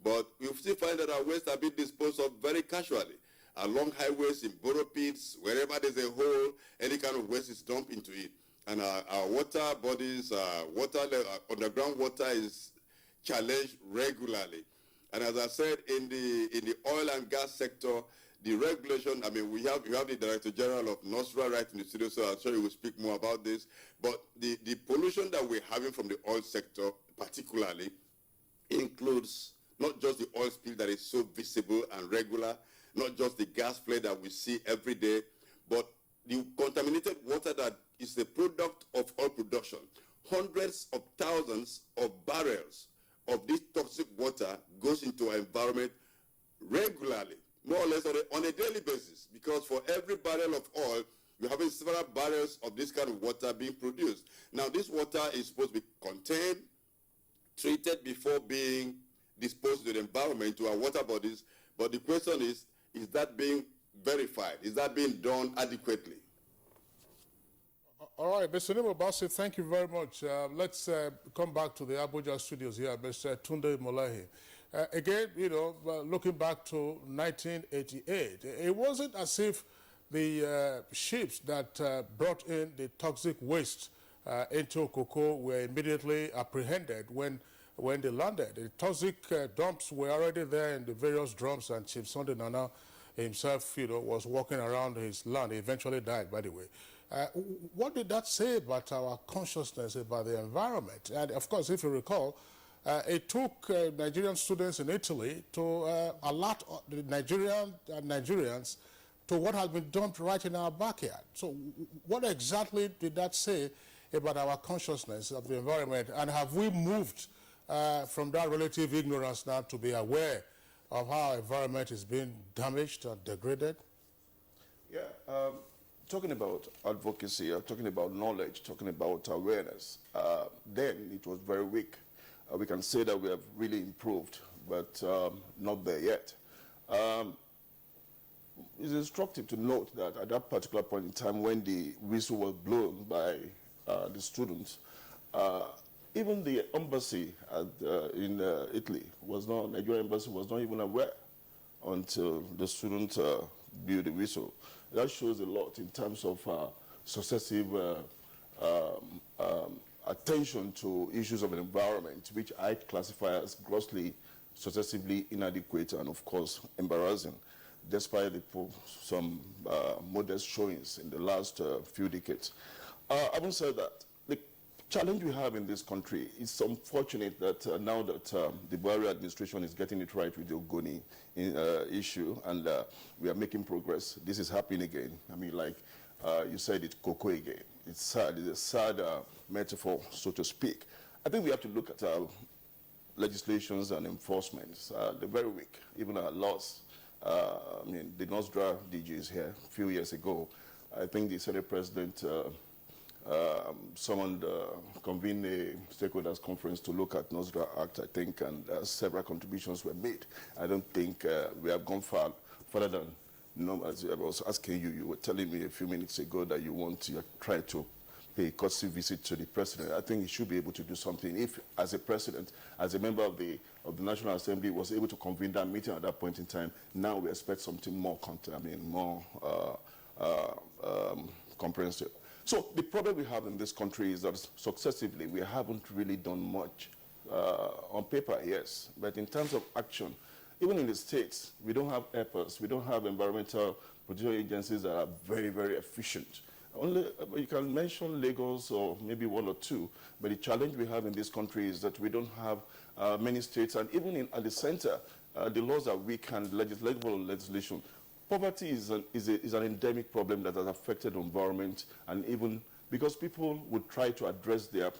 But we still find that our waste are being disposed of very casually. Along highways, in borrow pits, wherever there's a hole, any kind of waste is dumped into it. And our water bodies, underground water is challenged regularly. And as I said, in the oil and gas sector, the regulation, I mean, you have the Director General of NOSRA right in the studio, so I'm sure he will speak more about this. But the pollution that we're having from the oil sector particularly includes not just the oil spill that is so visible and regular, not just the gas flare that we see every day, but the contaminated water that is the product of oil production. Hundreds of thousands of barrels of this toxic water goes into our environment regularly, more or less on a daily basis, because for every barrel of oil, you're having several barrels of this kind of water being produced. Now, this water is supposed to be contained, treated before being disposed to the environment, to our water bodies, but the question is that being verified? Is that being done adequately? All right, Mr. Nimo Bassi, thank you very much. Let's come back to the Abuja studios here, Mr. Tunde Molahi. Again, looking back to 1988, it wasn't as if the ships that brought in the toxic waste into cocoa were immediately apprehended when they landed. The toxic dumps were already there in the various drums, and Chief Sunday Nana himself, was walking around his land. He eventually died, by the way. What did that say about our consciousness about the environment? And of course, if you recall, it took Nigerian students in Italy to alert the Nigerians to what has been dumped right in our backyard. So what exactly did that say about our consciousness of the environment? And have we moved from that relative ignorance now to be aware of how our environment is being damaged or degraded? Yeah, talking about advocacy, talking about knowledge, talking about awareness, then it was very weak. We can say that we have really improved, but not there yet. It's instructive to note that at that particular point in time when the whistle was blown by the students, even the embassy in Italy Nigerian embassy was not even aware until the students blew the whistle. That shows a lot in terms of successive attention to issues of the environment, which I classify as grossly, successively inadequate and, of course, embarrassing, despite some modest showings in the last few decades. Having said that, the challenge we have in this country is unfortunate that now that the Buhari administration is getting it right with the Ogoni issue, and we are making progress. This is happening again. I mean, like you said, it's cocoa again. It's sad. It's a sad metaphor, so to speak. I think we have to look at our legislations and enforcements. They're very weak, even our laws. I mean, the NOSDRA DG is here a few years ago. I think the Senate President convened a stakeholders conference to look at NOSDRA Act, I think, and several contributions were made. I don't think we have gone further than, as I was asking you, you were telling me a few minutes ago that you try to pay a courtesy visit to the president. I think he should be able to do something. If, as a president, as a member of the National Assembly, was able to convene that meeting at that point in time, now we expect something more comprehensive. So the problem we have in this country is that successively we haven't really done much. On paper, yes, but in terms of action, even in the states, we don't have EPAs, we don't have environmental protection agencies that are very, very efficient. Only you can mention Lagos or maybe one or two, but the challenge we have in this country is that we don't have many states, and even at the center, the laws are weak and legislation. Poverty is an endemic problem that has affected the environment and even because people would try to address their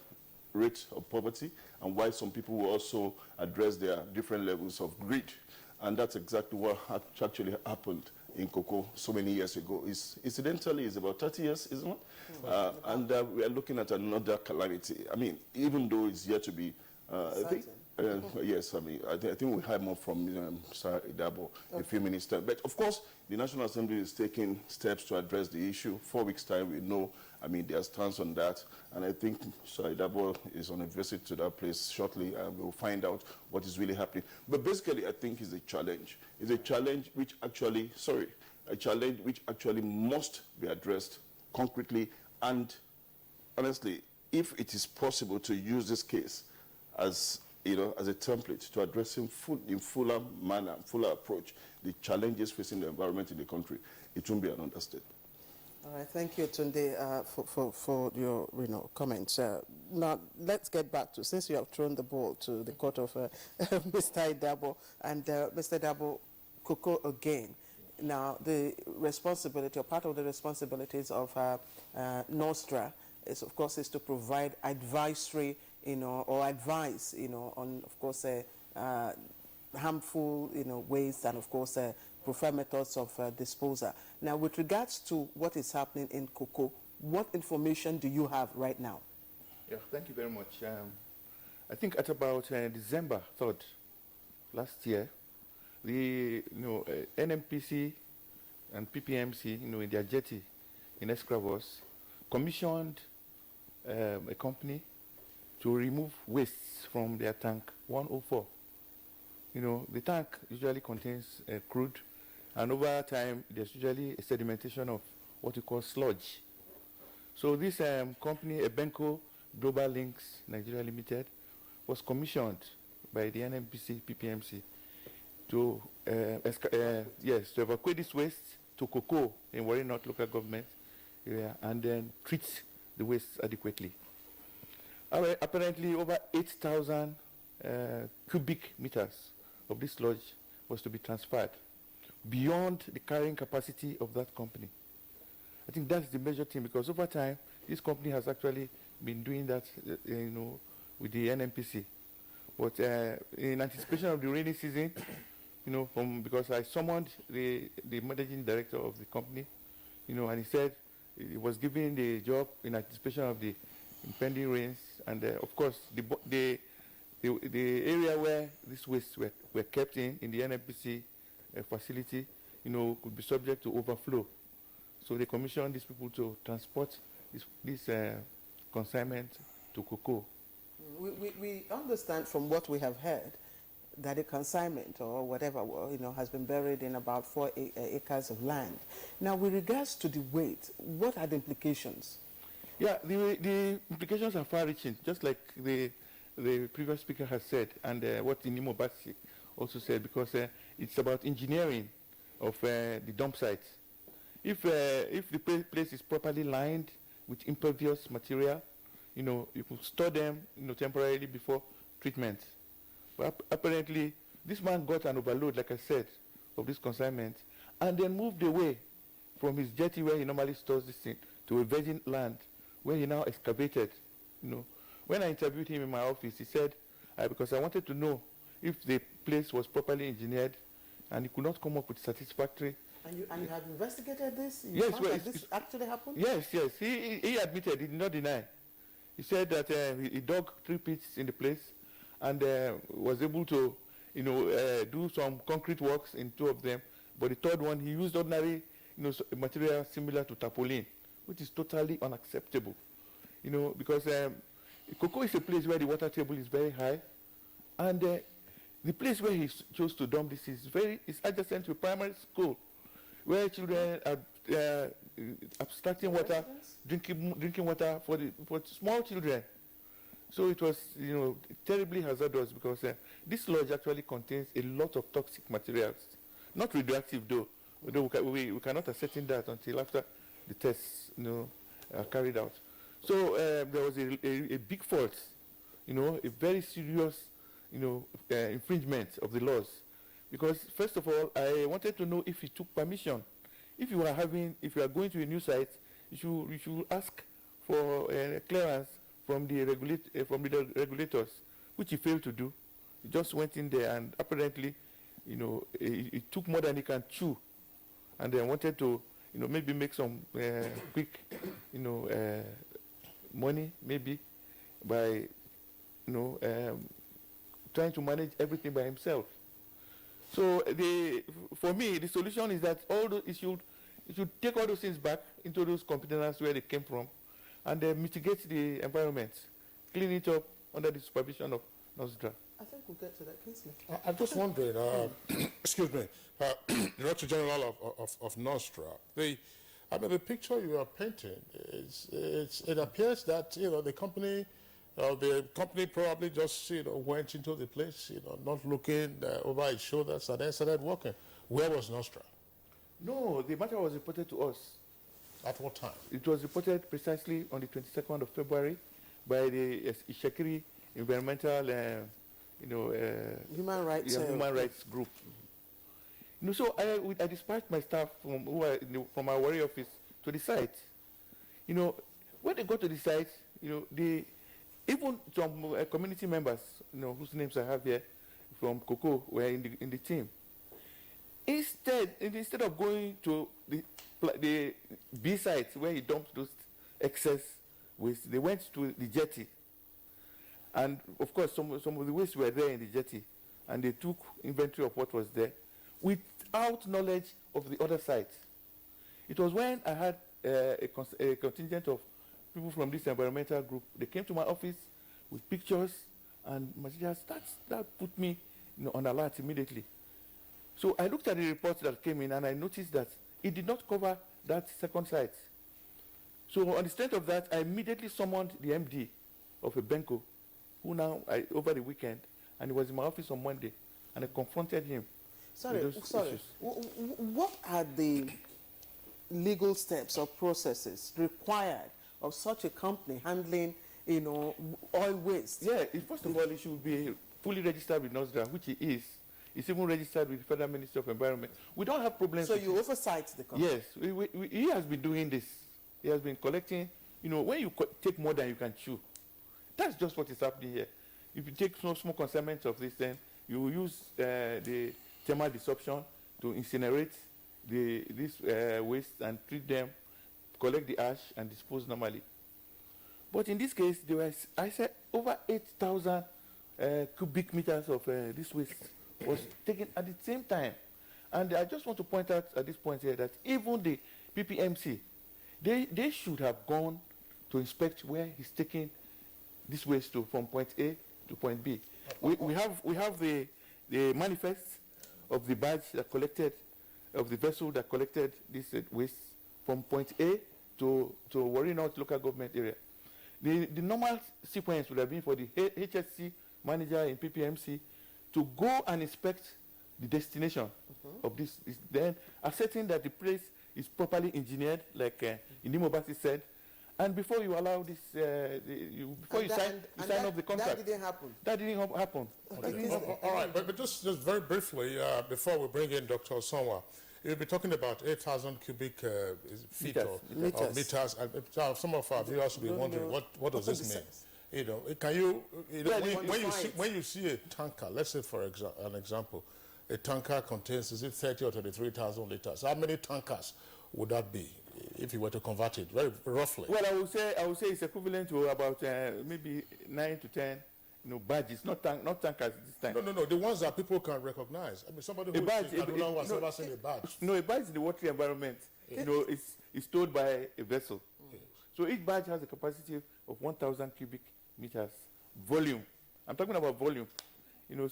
rate of poverty, and while some people will also address their different levels of greed. And that's exactly what actually happened in cocoa so many years ago. Incidentally, it's about 30 years, isn't it? And we are looking at another calamity. I mean, even though it's yet to be, I think, yes, I mean, I think we'll hear more from Sir Idabo in a few minutes' time. But of course, the National Assembly is taking steps to address the issue. 4 weeks' time, we know, I mean, their stance on that. And I think Sir Idabo is on a visit to that place shortly, and we'll find out what is really happening. But basically, I think it's a challenge. It's a challenge which actually, must be addressed concretely. And honestly, if it is possible to use this case as as a template to address in fuller manner, fuller approach, the challenges facing the environment in the country, it won't be an understatement. All right, thank you, Tunde, for your comments. Now, let's get back to, since you have thrown the ball to the court of Mr. Idabo, and Mr. Idabo, cocoa again. Now, the responsibility, or part of the responsibilities of Nostra is, of course, is to provide advisory, or advice, on, of course, harmful, waste, and, of course, preferred methods of disposal. Now, with regards to what is happening in cocoa, what information do you have right now? Yeah, thank you very much. I think at about December 3rd last year, the NMPC and PPMC, in their jetty in Escravos, commissioned a company to remove wastes from their tank 104. The tank usually contains crude, and over time there's usually a sedimentation of what we call sludge. So this company, Ebenco Global Links Nigeria Limited, was commissioned by the NMPC PPMC to evacuate this waste to cocoa in Warri North local government area, and then treat the waste adequately. Apparently, over 8,000 cubic meters of this sludge was to be transferred beyond the carrying capacity of that company. I think that's the major thing, because over time, this company has actually been doing that, with the NMPC. But in anticipation of the rainy season, because I summoned the managing director of the company, and he said he was given the job in anticipation of the impending rains, and of course the area where these wastes were kept in the NMPC facility, could be subject to overflow. So they commissioned these people to transport this consignment to cocoa. We understand from what we have heard that the consignment or whatever, has been buried in about 4 acres of land. Now, with regards to the weight, what are the implications? Yeah, the implications are far-reaching, just like the previous speaker has said, and what Inimo Batsi also said, because it's about engineering of the dump sites. If the place is properly lined with impervious material, you could store them, temporarily before treatment. But apparently, this man got an overload, like I said, of this consignment, and then moved away from his jetty where he normally stores this thing to a virgin land, where he now excavated. When I interviewed him in my office, he said, because I wanted to know if the place was properly engineered, and he could not come up with satisfactory. And you have investigated this? Yes, this actually happened? Yes. He admitted, he did not deny. He said that he dug 3 pits in the place, and was able to, do some concrete works in 2 of them. But the 3rd one, he used ordinary, material similar to tarpaulin, which is totally unacceptable. Because cocoa is a place where the water table is very high, and the place where he chose to dump this is adjacent to a primary school, where children are abstracting water, drinking water for small children. So it was, terribly hazardous, because this sludge actually contains a lot of toxic materials. Not radioactive, though we cannot ascertain that until after the tests, are carried out. So there was a big fault, a very serious, infringement of the laws. Because first of all, I wanted to know if he took permission. If you are going to a new site, you should ask for clearance from the regulators, which he failed to do. He just went in there and apparently, it took more than he can chew, and then wanted to, maybe make some quick, money, maybe by, trying to manage everything by himself. So for me, the solution is that it should take all those things back into those containers where they came from, and mitigate the environment, clean it up under the supervision of NOSDRA. I think we'll get to that, Kingsley. I'm just wondering, excuse me, Director General of NOSDRA, the picture you are painting, it appears that, the company probably just, went into the place, not looking over its shoulders and then started working. Where was NOSDRA? No, the matter was reported to us. At what time? It was reported precisely on the 22nd of February by the Ishekiri Environmental, human rights group. So I dispatched my staff from our Warrior office to the site. When they got to the site, even some community members, whose names I have here from Cocoa, were in the team. Instead of going to the B site where he dumped those excess waste, they went to the jetty. And of course, some of the waste were there in the jetty, and they took inventory of what was there without knowledge of the other site. It was when I had a contingent of people from this environmental group. They came to my office with pictures and materials. That put me on alert immediately. So I looked at the reports that came in, and I noticed that it did not cover that second site. So on the strength of that, I immediately summoned the MD of Ebenco, who now, over the weekend, and he was in my office on Monday, and I confronted him. Sorry. Issues. What are the legal steps or processes required of such a company handling, oil waste? Yeah, first of all, it should be fully registered with NOSDRA, which it is. It's even registered with the Federal Ministry of Environment. We don't have problems. So you oversight the company? Yes, he has been doing this. He has been collecting. When you take more than you can chew, that's just what is happening here. If you take small consignments of this, then you will use the thermal desorption to incinerate this waste and treat them, collect the ash and dispose normally. But in this case, there was, I said, over 8,000 cubic meters of this waste was taken at the same time. And I just want to point out at this point here that even the PPMC, they should have gone to inspect where he's taking this waste to, from point A to point B. We have the manifest of the barge that collected, of the vessel that collected this waste from point A to Warri North local government area. The normal sequence would have been for the HSC manager in PPMC to go and inspect the destination of this, then ascertain that the place is properly engineered, like Indimobasi said, and before you allow this, before you sign off the contract. That didn't happen. That didn't happen. Okay. All right, but just very briefly, before we bring in Dr. Osonwa, you'll be talking about 8,000 cubic feet or meters. And some of our viewers will be wondering, what does this mean? Can you, when you see a tanker, let's say for an example, a tanker contains, is it 30 or 33,000 liters? How many tankers would that be if you were to convert it, very roughly? Well, I would say it's equivalent to about maybe 9 to 10, badges, not tankers this time. No, the ones that people can recognize. I mean, somebody who has never seen a badge. No, a badge in the watery environment, it's stored by a vessel. So each badge has a capacity of 1,000 cubic meters volume. I'm talking about volume.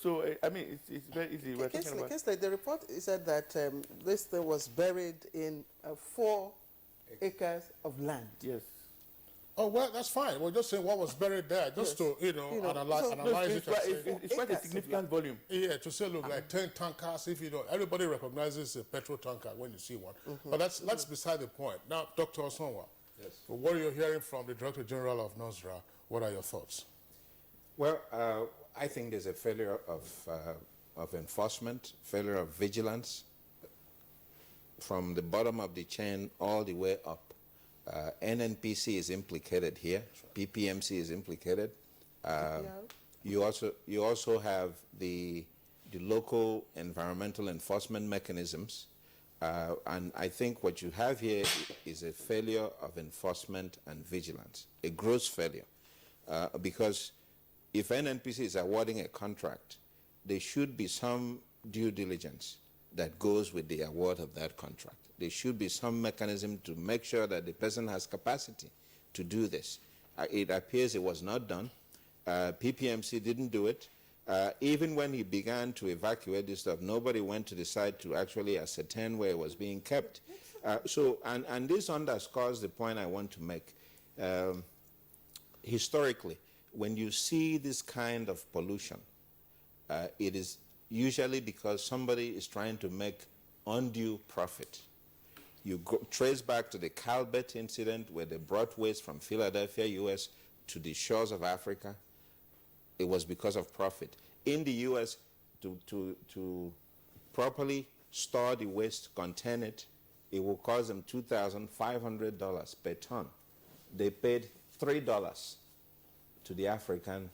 So I mean, it's very easy. Kingsley, the report said that this thing was buried in 4 acres of land. Yes. Oh, well, that's fine. We're just saying what was buried there, just to, analyze it. It's quite a significant volume. Yeah, to say, look, like 10 tankers, everybody recognizes a petrol tanker when you see one. But that's beside the point. Now, Dr. Osonwa, for what you're hearing from the Director General of NOSDRA, what are your thoughts? Well, I think there's a failure of enforcement, failure of vigilance from the bottom of the chain all the way up. NNPC is implicated here. PPMC is implicated. You also have the local environmental enforcement mechanisms. And I think what you have here is a failure of enforcement and vigilance, a gross failure. Because if NNPC is awarding a contract, there should be some due diligence that goes with the award of that contract. There should be some mechanism to make sure that the person has capacity to do this. It appears it was not done. PPMC didn't do it. Even when he began to evacuate this stuff, nobody went to the site to actually ascertain where it was being kept. And this underscores the point I want to make. Historically, when you see this kind of pollution, it is usually because somebody is trying to make undue profit. You trace back to the Calbert incident where they brought waste from Philadelphia, US to the shores of Africa. It was because of profit. In the US, to properly store the waste, contain it, it will cost them $2,500 per ton. They paid $3 to the African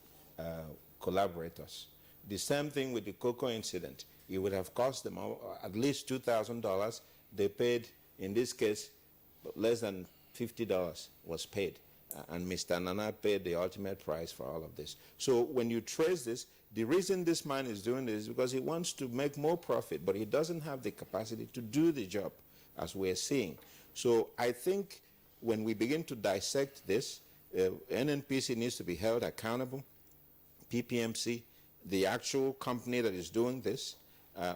collaborators. The same thing with the cocoa incident. It would have cost them at least $2,000. They paid, in this case, less than $50 was paid. And Mr. Nana paid the ultimate price for all of this. So when you trace this, the reason this man is doing this is because he wants to make more profit, but he doesn't have the capacity to do the job, as we're seeing. So I think when we begin to dissect this, NNPC needs to be held accountable. PPMC, the actual company that is doing this,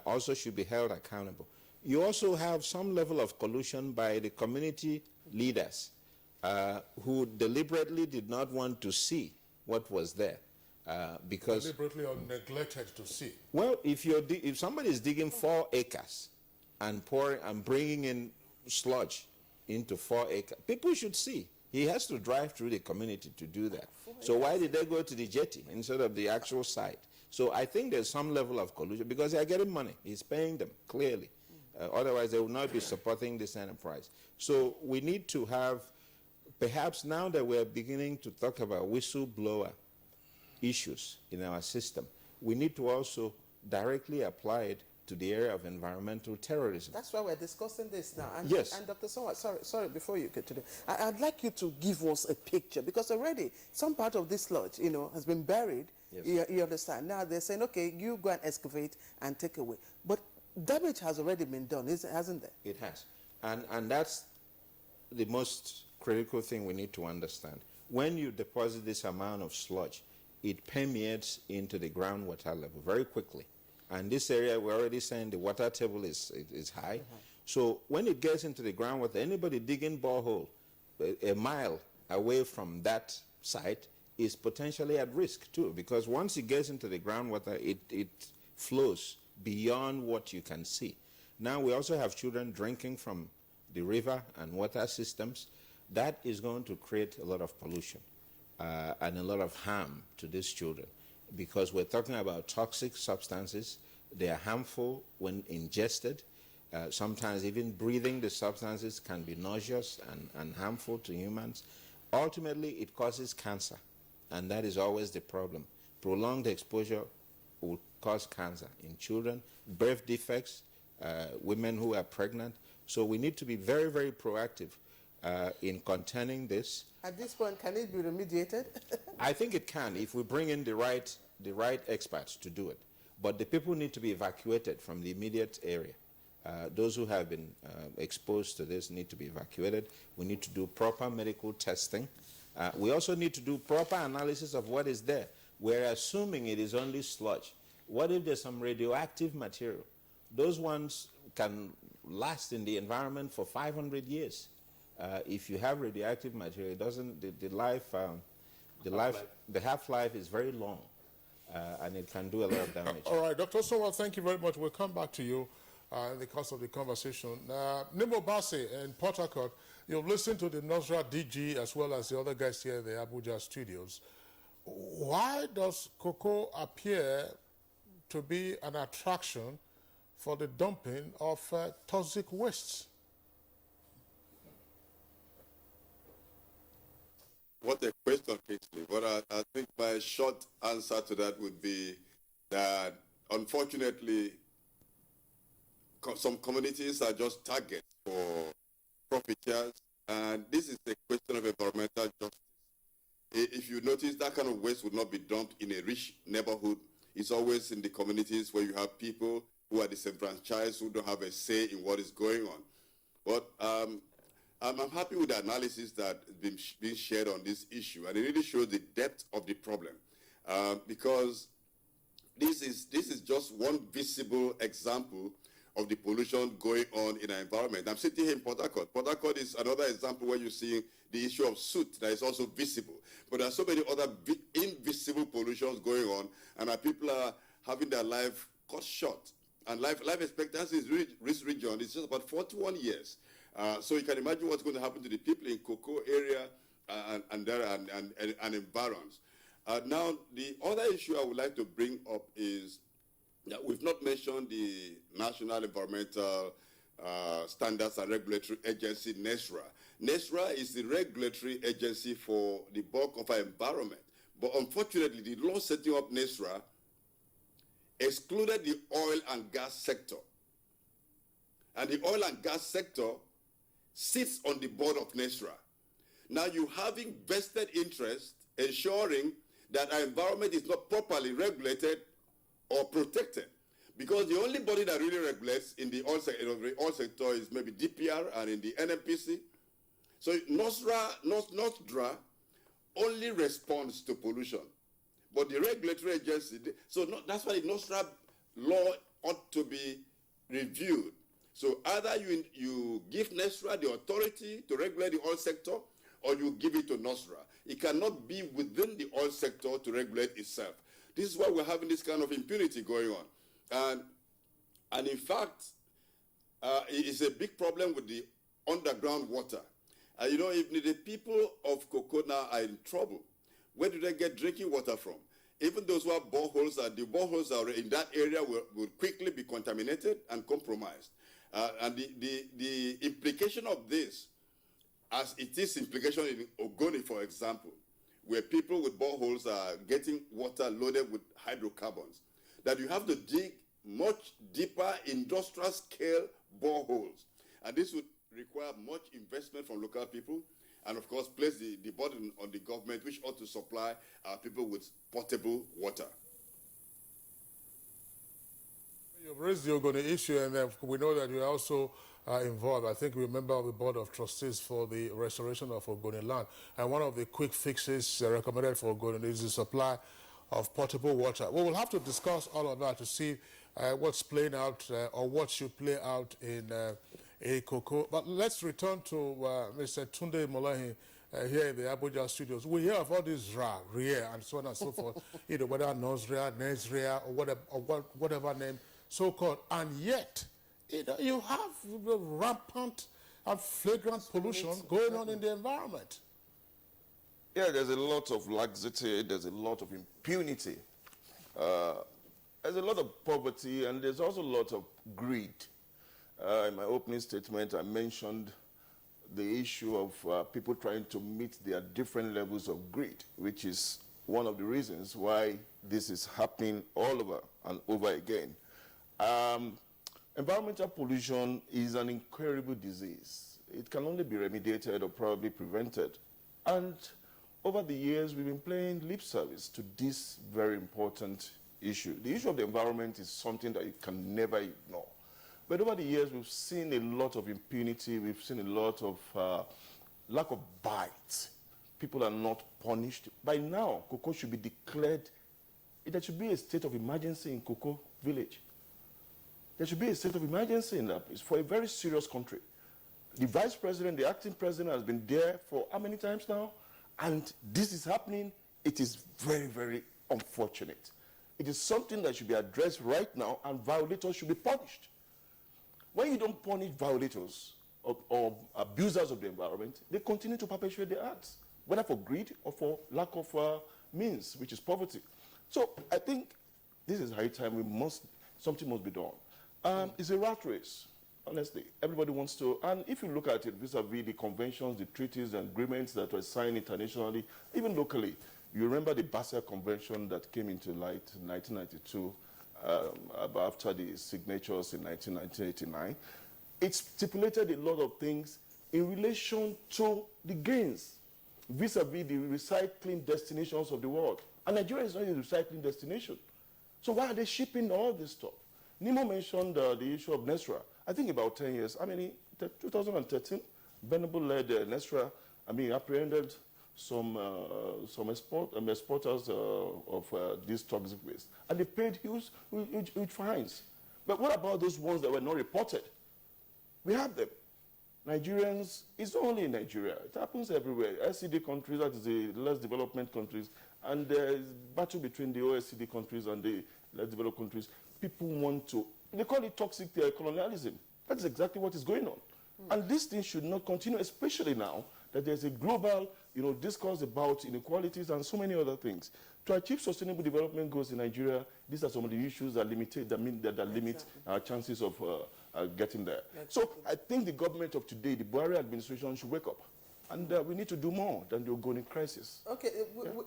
also should be held accountable. You also have some level of collusion by the community leaders who deliberately did not want to see what was there. Because deliberately or neglected to see. Well, if somebody is digging 4 acres and bringing in sludge into 4 acres, people should see. He has to drive through the community to do that. So why did they go to the jetty instead of the actual site? So I think there's some level of collusion because they are getting money. He's paying them, clearly. Otherwise, they will not be supporting this enterprise. So we need to have, perhaps now that we're beginning to talk about whistleblower issues in our system, we need to also directly apply it to the area of environmental terrorism. That's why we're discussing this now. And, yes. And Dr. Sowa, sorry, before you get to that, I'd like you to give us a picture, because already some part of this sludge, has been buried. Yes. You understand? Now they're saying, okay, you go and excavate and take away. But damage has already been done, hasn't there? It has. And that's the most critical thing we need to understand. When you deposit this amount of sludge, it permeates into the groundwater level very quickly. And this area, we're already saying the water table is high. So when it gets into the groundwater, anybody digging borehole a mile away from that site is potentially at risk too, because once it gets into the groundwater, it flows beyond what you can see. Now we also have children drinking from the river and water systems. That is going to create a lot of pollution and a lot of harm to these children, because we're talking about toxic substances. They are harmful when ingested. Sometimes even breathing the substances can be nauseous and harmful to humans. Ultimately, it causes cancer, and that is always the problem. Prolonged exposure will cause cancer in children, birth defects, women who are pregnant. So we need to be very, very proactive in containing this. At this point, can it be remediated? I think it can if we bring in the right experts to do it. But the people need to be evacuated from the immediate area. Those who have been exposed to this need to be evacuated. We need to do proper medical testing. We also need to do proper analysis of what is there. We're assuming it is only sludge. What if there's some radioactive material? Those ones can last in the environment for 500 years. If you have radioactive material, it doesn't, the half-life is very long, and it can do a lot of damage. All right, Dr. Sowa, thank you very much. We'll come back to you in the course of the conversation. Nimo Bassey in Port Harcourt, you've listened to the NOSRA DG as well as the other guys here in the Abuja studios. Why does cocoa appear to be an attraction for the dumping of toxic wastes? What a question, Kingsley. But I think my short answer to that would be that, unfortunately, some communities are just targets for profiteers, and this is a question of environmental justice. If you notice, that kind of waste would not be dumped in a rich neighborhood. It's always in the communities where you have people who are disenfranchised, who don't have a say in what is going on. But I'm happy with the analysis that has been shared on this issue, and it really shows the depth of the problem, because this is just one visible example of the pollution going on in our environment. I'm sitting here in Port Harcourt. Port Harcourt is another example where you're seeing the issue of soot that is also visible. But there are so many other invisible pollutions going on, and our people are having their life cut short. And life expectancy in this region is just about 41 years. So you can imagine what's going to happen to the people in Cocoa area and environs. Now, the other issue I would like to bring up is that we've not mentioned the National Environmental Standards and Regulatory Agency, NESRA. NESRA is the regulatory agency for the bulk of our environment. But unfortunately, the law setting up NESRA excluded the oil and gas sector. And the oil and gas sector sits on the board of NESRA. Now you having vested interest ensuring that our environment is not properly regulated or protected. Because the only body that really regulates in the oil sector is maybe DPR and in the NMPC. So NOSDRA only responds to pollution. But the regulatory agency, that's why the NOSDRA law ought to be reviewed. So either you give NESRA the authority to regulate the oil sector, or you give it to NOSDRA. It cannot be within the oil sector to regulate itself. This is why we're having this kind of impunity going on. And in fact, it is a big problem with the underground water. You know, if the people of Cocoa now are in trouble, where do they get drinking water from? Even those who have boreholes, the boreholes are in that area will quickly be contaminated and compromised. And the implication of this, as it is implication in Ogoni, for example, where people with boreholes are getting water loaded with hydrocarbons, that you have to dig much deeper industrial scale boreholes. And this would require much investment from local people, and of course place the burden on the government, which ought to supply our people with potable water. You've raised the Ogoni issue, and we know that you are also involved. I think we remember the board of trustees for the restoration of Ogoni land. And one of the quick fixes recommended for Ogoni is the supply of potable water. We will have to discuss all of that to see what's playing out or what should play out in Cocoa. But let's return to Mr. Tunde Molahi here in the Abuja studios. We hear of all this RIA, and so on and so forth, whether NOSRA, NESRA, or whatever name, so-called, and yet you have rampant and flagrant pollution going on in the environment. Yeah, there's a lot of laxity, there's a lot of impunity, there's a lot of poverty, and there's also a lot of greed. In my opening statement, I mentioned the issue of people trying to meet their different levels of greed, which is one of the reasons why this is happening all over and over again. Environmental pollution is an incurable disease. It can only be remediated or probably prevented. And over the years, we've been paying lip service to this very important issue. The issue of the environment is something that you can never ignore. But over the years, we've seen a lot of impunity. We've seen a lot of lack of bite. People are not punished. By now, Cocoa should be declared, there should be a state of emergency in Cocoa village. There should be a state of emergency in that place for a very serious country. The vice president, the acting president has been there for how many times now? And this is happening. It is very, very unfortunate. It is something that should be addressed right now, and violators should be punished. When you don't punish violators or abusers of the environment, they continue to perpetuate their acts, whether for greed or for lack of means, which is poverty. So I think this is high time something must be done. It's a rat race. Honestly, everybody wants to, and if you look at it vis-a-vis the conventions, the treaties, and agreements that were signed internationally, even locally, you remember the Basel Convention that came into light in 1992, after the signatures in 1989. It stipulated a lot of things in relation to the gains, vis-a-vis the recycling destinations of the world. And Nigeria is not a recycling destination. So why are they shipping all this stuff? Nemo mentioned the issue of Nestra. I think about 10 years, 2013, Venable led Nestra, apprehended some exporters of this toxic waste. And they paid huge fines. But what about those ones that were not reported? We have them. Nigerians, it's not only in Nigeria, it happens everywhere. SCD countries, that is the less development countries, and there is battle between the OECD countries and the less developed countries. People want to, they call it toxic colonialism. That's exactly what is going on. And this thing should not continue, especially now that there's a global discourse about inequalities and so many other things. To achieve sustainable development goals in Nigeria, these are some of the issues that limit our chances of getting there. So I think the government of today, the Buhari administration, should wake up. And we need to do more than the ongoing crisis. Okay,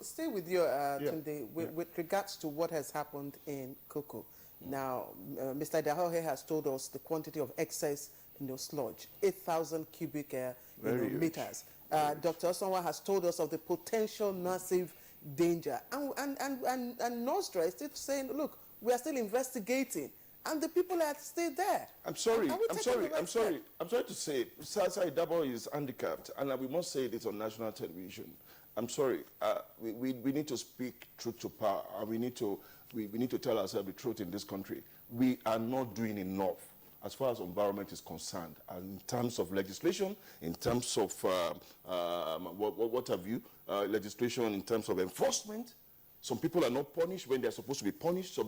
stay with you, Tunde, with regards to what has happened in cocoa. Now, Mr. Dahohe has told us the quantity of excess sludge, 8,000 cubic meters. Dr. Osonwa has told us of the potential massive danger. And Nostra is still saying, look, we are still investigating. And the people are still there. I'm sorry to say, Sasa Idabo is handicapped, and we must say it on national television. I'm sorry. We need to speak truth to power, and we need to tell ourselves the truth in this country. We are not doing enough as far as environment is concerned, and in terms of legislation, in terms of legislation in terms of enforcement. Some people are not punished when they're supposed to be punished. So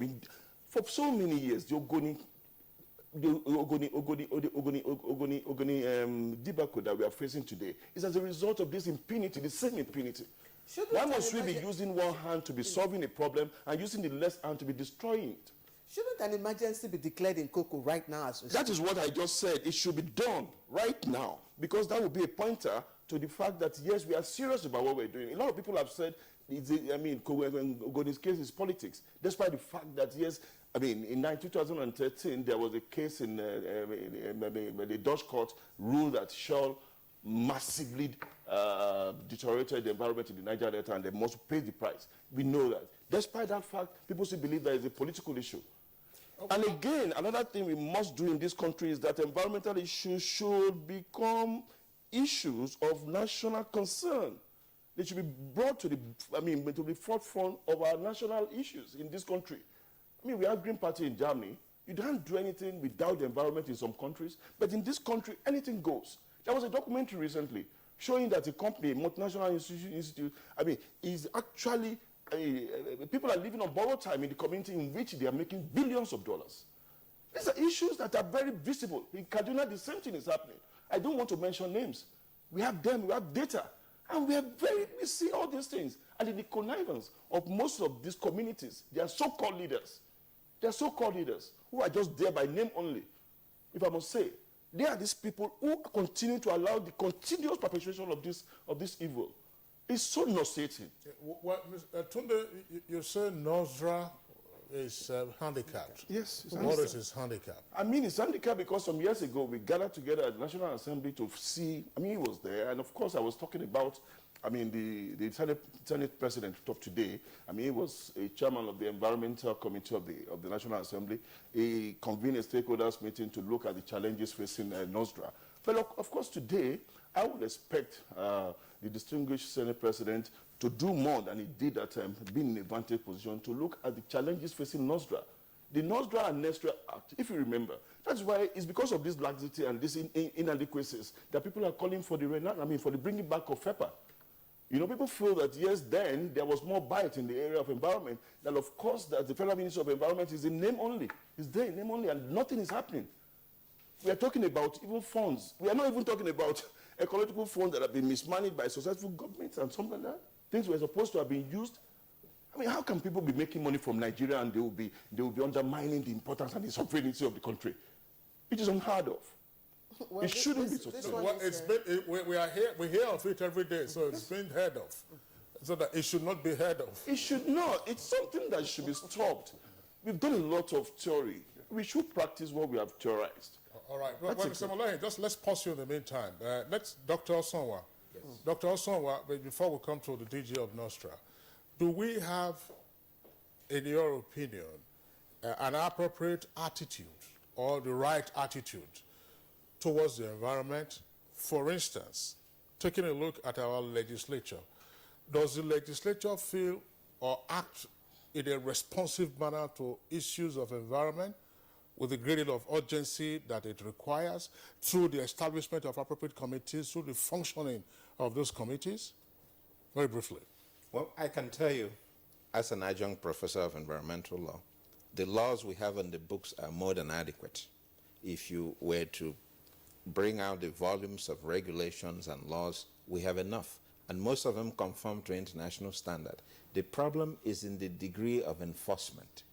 for so many years, the Ogoni debacle that we are facing today is as a result of this impunity, the same impunity. Why must we be using one hand to be solving a problem and using the left hand to be destroying it? Shouldn't an emergency be declared in cocoa right now? That is what I just said. It should be done right now, because that would be a pointer to the fact that, yes, we are serious about what we're doing. A lot of people have said, Ogoni's case is politics, despite the fact that, yes, in 2013, there was a case in the Dutch court ruled that Shell massively deteriorated the environment in the Niger Delta, and they must pay the price. We know that. Despite that fact, people still believe that it's a political issue. And again, another thing we must do in this country is that environmental issues should become issues of national concern. They should be brought to the forefront of our national issues in this country. We have Green Party in Germany. You don't do anything without the environment in some countries, but in this country, anything goes. There was a documentary recently showing that a company, a multinational institute, is actually, people are living on borrowed time in the community in which they are making billions of dollars. These are issues that are very visible. In Kaduna, the same thing is happening. I don't want to mention names. We have them, we have data, and we see all these things. And in the connivance of most of these communities, they are so-called leaders. They are so-called leaders who are just there by name only. If I must say, they are these people who continue to allow the continuous perpetration of this evil. It's so nauseating. Well, Tunde, you say Nostra is handicapped. Yes. What is his handicap? It's handicapped because some years ago we gathered together at the National Assembly to see, he was there, and of course I was talking about, the Senate President of today, he was a chairman of the Environmental Committee of the National Assembly. He convened a stakeholders meeting to look at the challenges facing Nostra. But of course today, I would expect the distinguished Senate President to do more than he did at being in a vantage position to look at the challenges facing Nostra. The Nostra and Nestra Act, if you remember, that's why it's because of this laxity and these inadequacies that people are calling for the bringing back of FEPA. People feel that, yes, then there was more bite in the area of environment, that of course that the Federal Ministry of Environment is in name only. It's there in name only, and nothing is happening. We are talking about even funds. We are not even talking about ecological funds that have been mismanaged by successful governments and something like that. Things were supposed to have been used. How can people be making money from Nigeria and they will be undermining the importance and the sovereignty of the country? It is unheard of. Well, it shouldn't be so this simple. one Well, is, we hear of it every day, so it's been heard of. So that it should not be heard of. It should not. It's something that should be stopped. We've done a lot of theory. We should practice what we have theorized. All right. Well, Mr. Malahi, just let's pause you in the meantime. Let's, Dr. Osonwa. Yes. Dr. Osonwa, before we come to the DG of Nostra, do we have, in your opinion, an appropriate attitude or the right attitude towards the environment? For instance, taking a look at our legislature, does the legislature feel or act in a responsive manner to issues of environment with the grading of urgency that it requires through the establishment of appropriate committees, through the functioning of those committees? Very briefly. Well, I can tell you, as an adjunct professor of environmental law, the laws we have on the books are more than adequate. If you were to bring out the volumes of regulations and laws, we have enough, and most of them conform to international standard. The problem is in the degree of enforcement.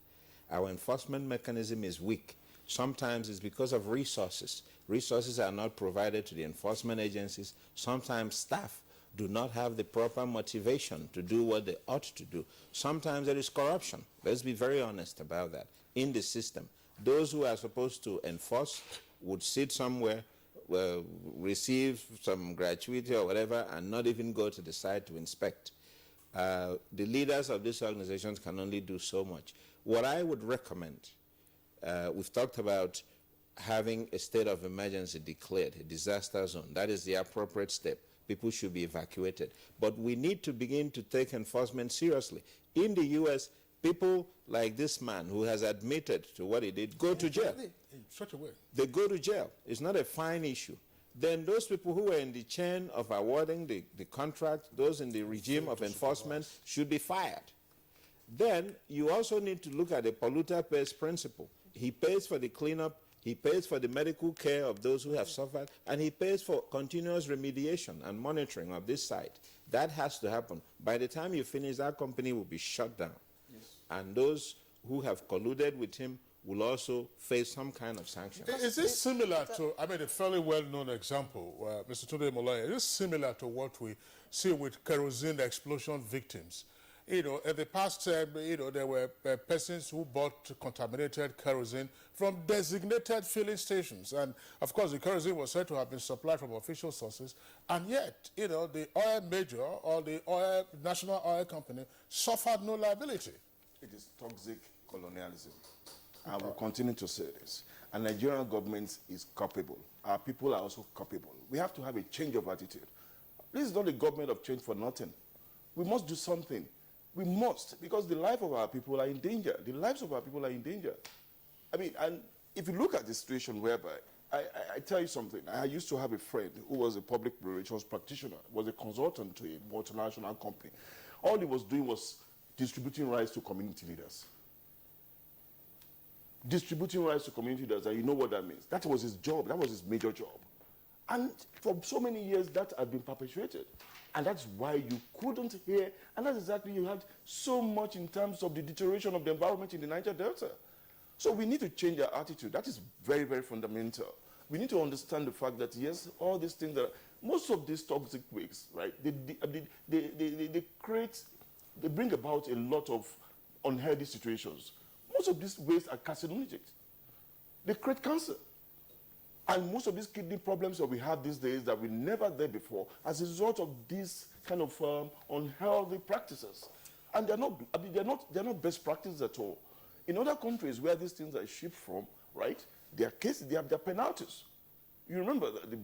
Our enforcement mechanism is weak. Sometimes it's because of resources. Resources are not provided to the enforcement agencies. Sometimes staff do not have the proper motivation to do what they ought to do. Sometimes there is corruption. Let's be very honest about that. In the system, those who are supposed to enforce would sit somewhere, receive some gratuity or whatever, and not even go to the site to inspect. The leaders of these organizations can only do so much. What I would recommend, we've talked about having a state of emergency declared, a disaster zone. That is the appropriate step. People should be evacuated. But we need to begin to take enforcement seriously. In the U.S., people like this man who has admitted to what he did go to jail. In such a way. They go to jail. It's not a fine issue. Then those people who were in the chain of awarding the contract, those in the regime of enforcement, should be fired. Then you also need to look at the polluter pays principle. He pays for the cleanup, he pays for the medical care of those who have suffered, and he pays for continuous remediation and monitoring of this site. That has to happen. By the time you finish, that company will be shut down. Yes. And those who have colluded with him will also face some kind of sanction. Is this similar to, I mean, a fairly well-known example, Mr. Tunde Molaya, is this similar to what we see with kerosene explosion victims? You know, in the past, you know, there were persons who bought contaminated kerosene from designated filling stations. And, of course, the kerosene was said to have been supplied from official sources. And yet, you know, the oil major or the national oil company suffered no liability. It is toxic colonialism. I will continue to say this. And Nigerian government is culpable. Our people are also culpable. We have to have a change of attitude. This is not a government of change for nothing. We must do something. We must, because the life of our people are in danger. The lives of our people are in danger. I mean, and if you look at the situation whereby, I tell you something, I used to have a friend who was a public relations practitioner, was a consultant to a multinational company. All he was doing was distributing rice to community leaders. Distributing rice to community leaders, and you know what that means. That was his job, that was his major job. And for so many years, that had been perpetuated. And that's why you couldn't hear, and that's exactly, you had so much in terms of the deterioration of the environment in the Niger Delta. So we need to change our attitude. That is very, very fundamental. We need to understand the fact that, yes, all these things that, most of these toxic waste, right, they bring about a lot of unhealthy situations. Most of these wastes are carcinogenic. They create cancer. And most of these kidney problems that we have these days that were never there before as a result of these kind of unhealthy practices. And they're not best practices at all. In other countries where these things are shipped from, right, there are cases, they have their penalties. You remember that, the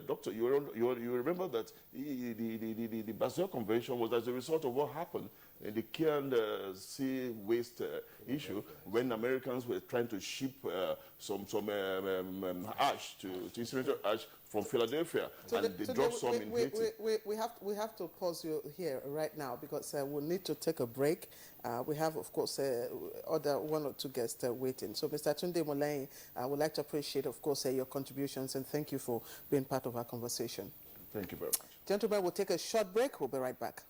doctor, you remember that the Basel Convention was as a result of what happened in the Cairn sea waste issue when Americans were trying to ship some ash to incinerate ash from Philadelphia, so and they dropped some in Haiti. We have to pause you here right now because we'll need to take a break. We have, of course, other one or two guests waiting. So, Mr. Tunde Molai, I would like to appreciate, of course, your contributions and thank you for being part of our conversation. Thank you very much. Gentlemen, we'll take a short break. We'll be right back.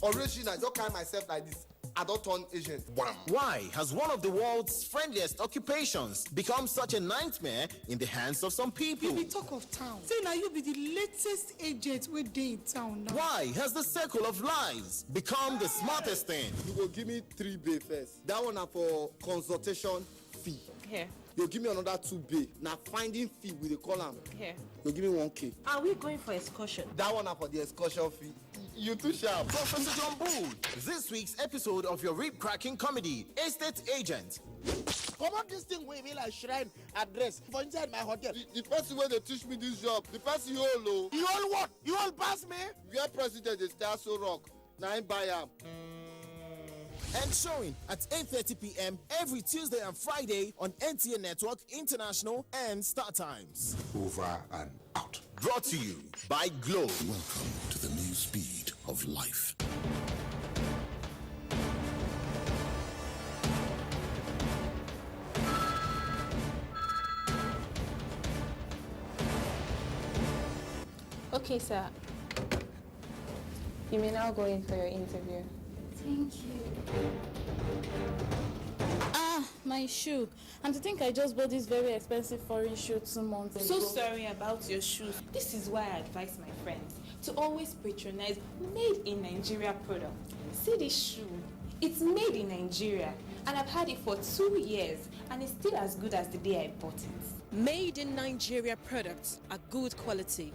Originally, I don't carry myself like this. I don't turn agent. Wham! Why has one of the world's friendliest occupations become such a nightmare in the hands of some people? You be talk of town. Say now you be the latest agent we dey in town now. Why has the circle of lies become the smartest thing? You go give me 3 bay first. That one na for consultation fee. Here. You give me another 2 bay. Now finding fee with the column. Here. You give me 1K. Are we going for excursion? That one na for the excursion fee. You too sharp. Professor John Bull, this week's episode of your rib-cracking comedy, Estate Agent. Come on, this thing will be like shrine address for inside my hotel. The person where they teach me this job, the person you all know. You all what? You all pass me? Your president is Tasso Rock. Now I buy him. And showing at 8:30 p.m. every Tuesday and Friday on NTA Network International and Star Times. Over and out. Brought to you by Glow. Welcome to the new speed of life. Okay, sir. You may now go in for your interview. Thank you. Ah, my shoe. And to think I just bought this very expensive foreign shoe 2 months ago. So sorry about your shoes. This is why I advise my friends to always patronize made in Nigeria products. See this shoe. It's made in Nigeria and I've had it for 2 years and it's still as good as the day I bought it. Made in Nigeria products are good quality,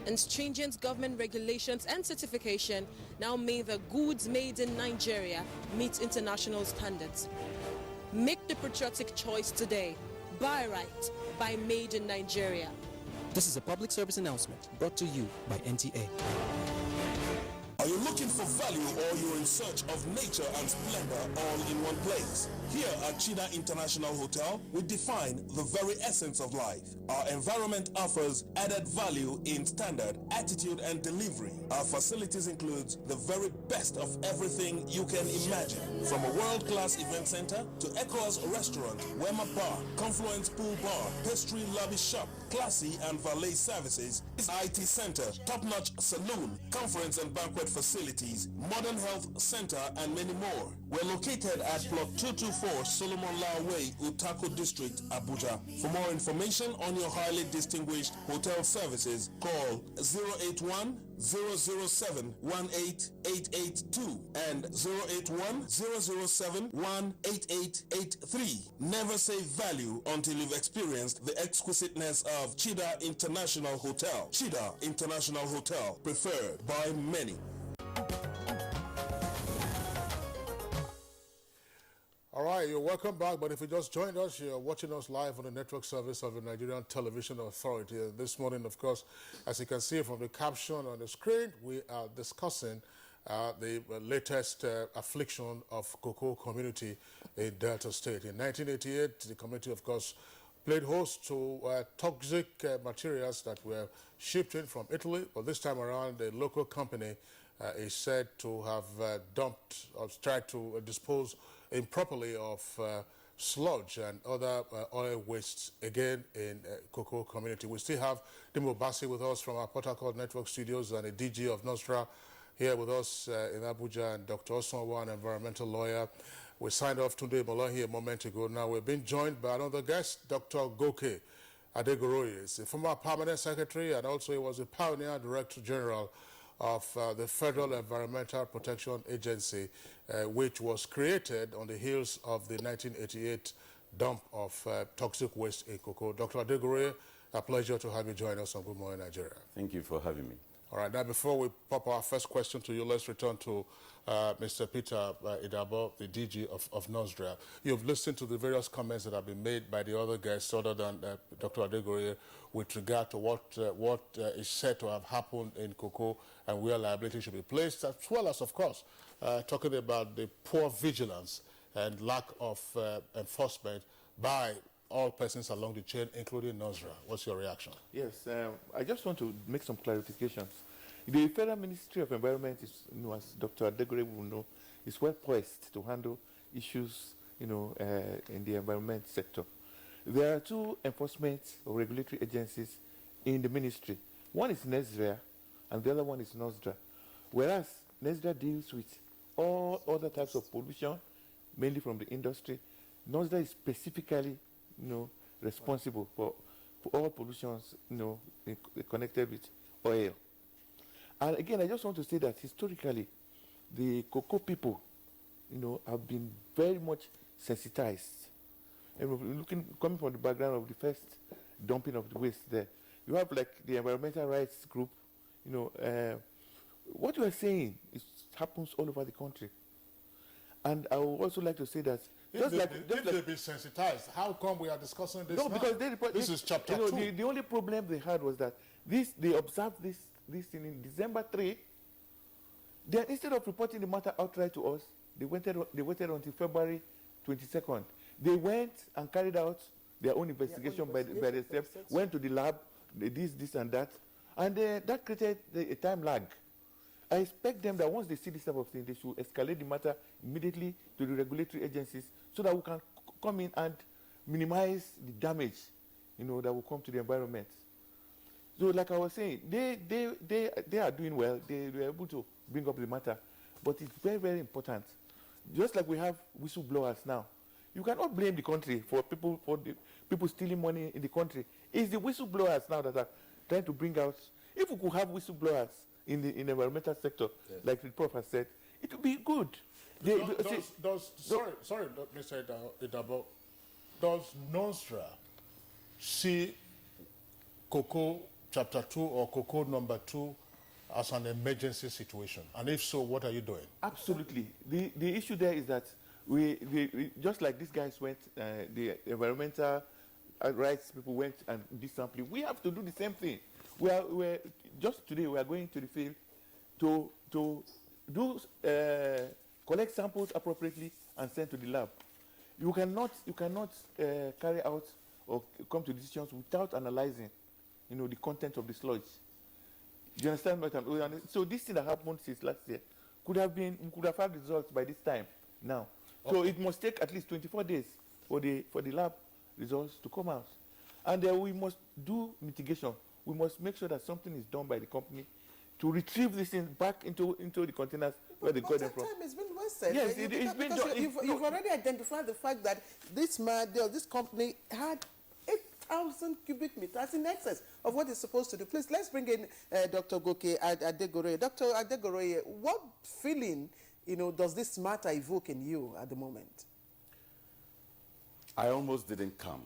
and stringent government regulations and certification now mean that goods made in Nigeria meet international standards. Make the patriotic choice today. Buy right. Buy Made in Nigeria. This is a public service announcement brought to you by NTA. Are you looking for value or you're in search of nature and splendor all in one place? Here at Chida International Hotel, we define the very essence of life. Our environment offers added value in standard, attitude, and delivery. Our facilities include the very best of everything you can imagine. From a world-class event center to Echo's Restaurant, Wema Bar, Confluence Pool Bar, Pastry Lobby Shop, classy and valet services, IT Center, top-notch saloon, conference and banquet facilities, modern health center, and many more. We're located at Plot 224 Solomon Lao Way, Utako District, Abuja. For more information on your highly distinguished hotel services, call 081 007 18882 and 081 007 18883. Never say value until you've experienced the exquisiteness of Chida International Hotel. Chida International Hotel, preferred by many. All right, you're welcome back, but if you just joined us, you're watching us live on the network service of the Nigerian Television Authority. This morning, of course, as you can see from the caption on the screen, we are discussing the latest affliction of cocoa community in Delta State. In 1988, the community, of course, played host to toxic materials that were shipped in from Italy, but this time around, the local company is said to have dumped or tried to dispose improperly of sludge and other oil wastes again in cocoa community. We still have Dimo Bassi with us from our Port Harcourt Network Studios and the DG of Nostra here with us in Abuja, and Dr. Osonwa, an environmental lawyer. We signed off Tunde Molohi a moment ago. Now we've been joined by another guest, Dr. Goke Adegoroye. He's a former permanent secretary and also he was a pioneer director general of the Federal Environmental Protection Agency, which was created on the heels of the 1988 dump of toxic waste in cocoa. Dr. Adegoroye, a pleasure to have you join us on Good Morning Nigeria. Thank you for having me. All right, now before we pop our first question to you, let's return to Mr. Peter Idabo, the DG of Nostra. You've listened to the various comments that have been made by the other guests other than Dr. Adegoroye with regard to what is said to have happened in cocoa and where liability should be placed, as well as, of course, talking about the poor vigilance and lack of enforcement by all persons along the chain, including Nostra. What's your reaction? Yes, I just want to make some clarifications. The Federal Ministry of Environment is, as Dr. Adegoroye will know, is well poised to handle issues, in the environment sector. There are two enforcement or regulatory agencies in the ministry. One is NESRA and the other one is Nostra. Whereas NESRA deals with all other types of pollution, mainly from the industry. NOSDA is specifically, responsible for all pollutions, connected with oil. And again, I just want to say that historically, the cocoa people, have been very much sensitized. And coming from the background of the first dumping of the waste there, you have like the environmental rights group, what you are saying happens all over the country. And I would also like to say that if they be sensitized, how come we are discussing this now? Because this is chapter 2. The only problem they had was that they observed this thing in December 3. Then instead of reporting the matter outright to us, they waited until February 22nd. They went and carried out their own investigation by themselves, went to the lab, they did this and that, and that created a time lag. I expect them that once they see this type of thing, they should escalate the matter immediately to the regulatory agencies so that we can come in and minimize the damage, that will come to the environment. So, like I was saying, they are doing well. They were able to bring up the matter, but it's very, very important. Just like we have whistleblowers now, you cannot blame the country for the people stealing money in the country. It's the whistleblowers now that are trying to bring out. If we could have whistleblowers in the environmental sector, like the prof has said, it would be good. Sorry, Mr. Idabo, does NOSDRA see cocoa chapter 2 or cocoa number 2 as an emergency situation? And if so, what are you doing? Absolutely. The issue there is that we just like these guys went, the environmental rights people went and did sampling. We have to do the same thing. We're just today we are going to the field to do collect samples appropriately and send to the lab. You cannot carry out or come to decisions without analyzing, the content of the sludge. Do you understand what I'm saying? So this thing that happened since last year we could have had results by this time now. Okay. So it must take at least 24 days for the lab results to come out, and we must do mitigation. We must make sure that something is done by the company to retrieve this thing back into the containers where they got them from. Time has been wasted. Yes, it's been done. You've already identified the fact that this company had 8,000 cubic meters in excess of what it's supposed to do. Please, let's bring in Dr. Goke Adegoroye. Dr. Adegoroye, what feeling, does this matter evoke in you at the moment? I almost didn't come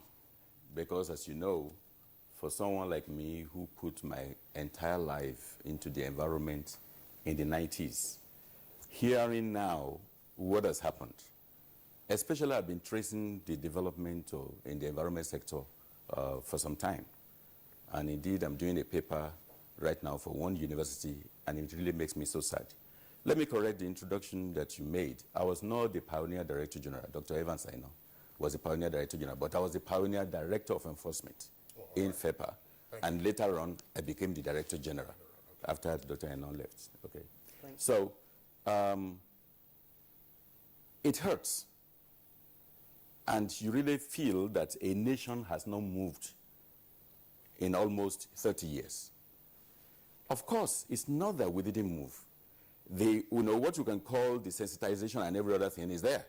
because, as you know, for someone like me who put my entire life into the environment in the 90s, hearing now what has happened, especially I've been tracing the development in the environment sector for some time. And indeed, I'm doing a paper right now for one university, and it really makes me so sad. Let me correct the introduction that you made. I was not the pioneer director general. Dr. Evans, I know, was the pioneer director general, but I was the pioneer director of enforcement in FEPA, and later on, I became the director general after Dr. Enon left. Okay, so it hurts, and you really feel that a nation has not moved in almost 30 years. Of course, it's not that we didn't move. What you can call the sensitization and every other thing is there,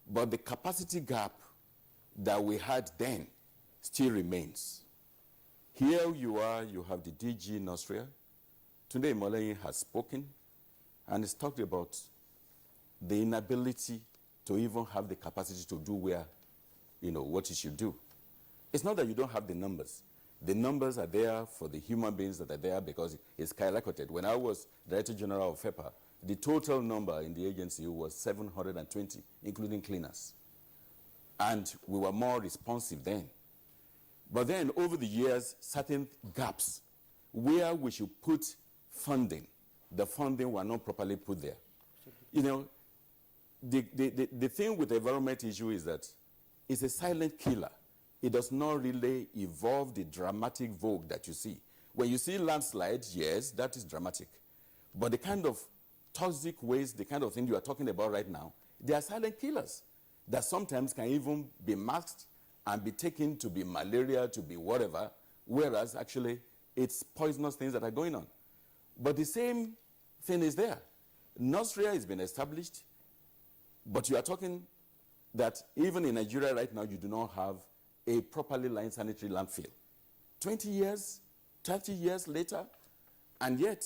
but the capacity gap that we had then still remains. Here you are, you have the DG in Austria. Today, Molay has spoken and has talked about the inability to even have the capacity to do what it should do. It's not that you don't have the numbers. The numbers are there for the human beings that are there because it's skyrocketed. When I was Director General of FEPA, the total number in the agency was 720, including cleaners. And we were more responsive then. But then, over the years, certain gaps where we should put funding, the funding were not properly put there. The thing with the environment issue is that it's a silent killer. It does not really evolve the dramatic vogue that you see. When you see landslides, yes, that is dramatic. But the kind of toxic waste, the kind of thing you are talking about right now, they are silent killers that sometimes can even be masked and be taken to be malaria, to be whatever, whereas actually it's poisonous things that are going on. But the same thing is there. Nostria has been established, but you are talking that even in Nigeria right now, you do not have a properly lined sanitary landfill. 20 years, 30 years later, and yet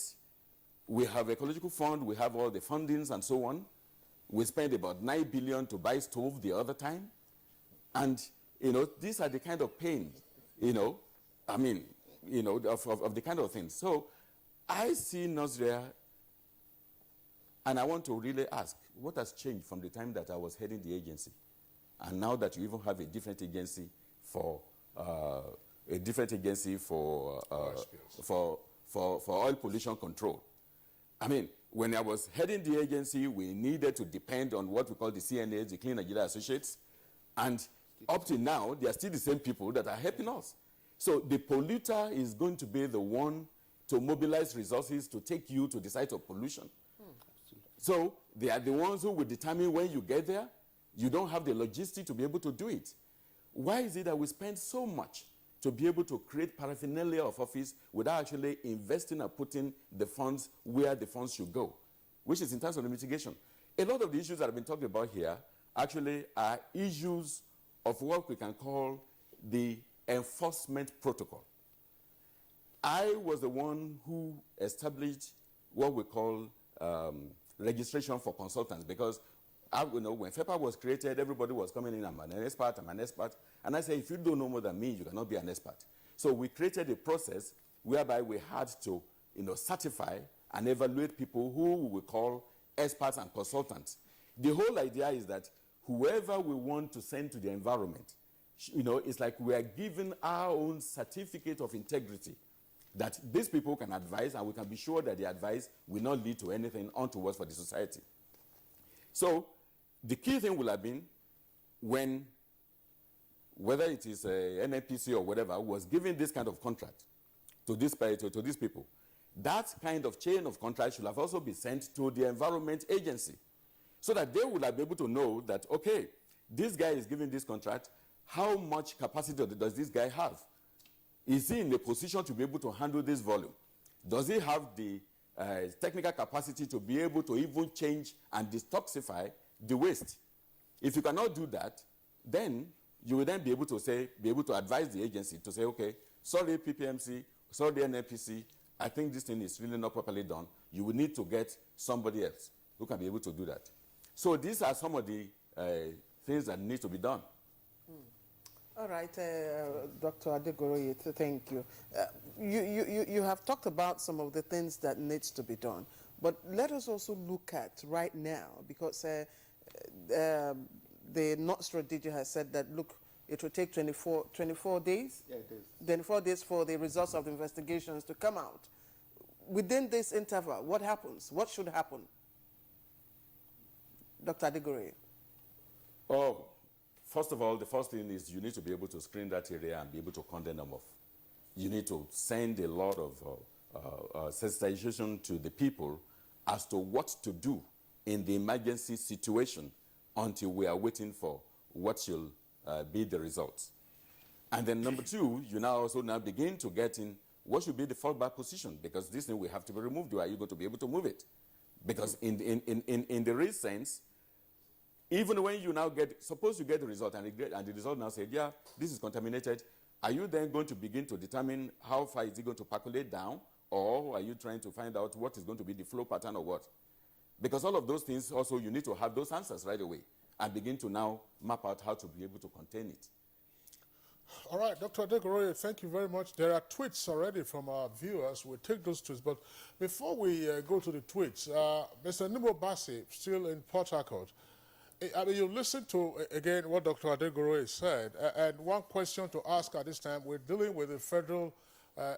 we have ecological fund, we have all the fundings and so on. We spent about 9 billion to buy stove the other time. And, these are the kind of pain, of the kind of things. So I see Nostria, and I want to really ask, what has changed from the time that I was heading the agency? And now that you even have a different agency for oil pollution control. I mean, when I was heading the agency, we needed to depend on what we call the CNAs, the Clean Nigeria Associates, and up to now, they are still the same people that are helping us. So the polluter is going to be the one to mobilize resources to take you to the site of pollution. So they are the ones who will determine when you get there. You don't have the logistics to be able to do it. Why is it that we spend so much to be able to create paraphernalia of office without actually investing and putting the funds where the funds should go, which is in terms of the mitigation? A lot of the issues that I've been talking about here actually are issues of what we can call the enforcement protocol. I was the one who established what we call registration for consultants, because when FEPA was created, everybody was coming in, I'm an expert. And I said, if you don't know more than me, you cannot be an expert. So we created a process whereby we had to certify and evaluate people who we would call experts and consultants. The whole idea is that whoever we want to send to the environment, it's like we are given our own certificate of integrity, that these people can advise, and we can be sure that the advice will not lead to anything untoward for the society. So the key thing will have been when, whether it is a NNPC or whatever, was giving this kind of contract to these people, that kind of chain of contract should have also been sent to the Environment Agency, so that they would have been able to know that, okay, this guy is giving this contract, how much capacity does this guy have? Is he in a position to be able to handle this volume? Does he have the technical capacity to be able to even change and detoxify the waste? If you cannot do that, then you will then be able to advise the agency to say, okay, sorry PPMC, sorry NNPC, I think this thing is really not properly done. You will need to get somebody else who can be able to do that. So these are some of the things that need to be done. All right, Dr. Adegoroye, thank you. You have talked about some of the things that needs to be done, but let us also look at right now, because the Nostra DG has said that, look, it will take 24 days? Yeah, it is. 24 days for the results of the investigations to come out. Within this interval, what happens? What should happen? Dr. Adegoroye. Oh, first of all, the first thing is you need to be able to screen that area and be able to condemn them off. You need to send a lot of sensitization to the people as to what to do in the emergency situation until we are waiting for what shall be the results. And then number two, you now begin to get in what should be the fallback position, because this thing will have to be removed. Are you going to be able to move it? Because in the real sense, even when you now suppose you get the result and the result now said, yeah, this is contaminated, are you then going to begin to determine how far is it going to percolate down, or are you trying to find out what is going to be the flow pattern or what? Because all of those things also, you need to have those answers right away and begin to now map out how to be able to contain it. All right, Dr. Adegoroye, thank you very much. There are tweets already from our viewers. We'll take those tweets. But before we go to the tweets, Mr. Nimbo Bassi, still in Port Harcourt, I mean, you listen to, again, what Dr. Adegoroye said, and one question to ask at this time, we're dealing with a federal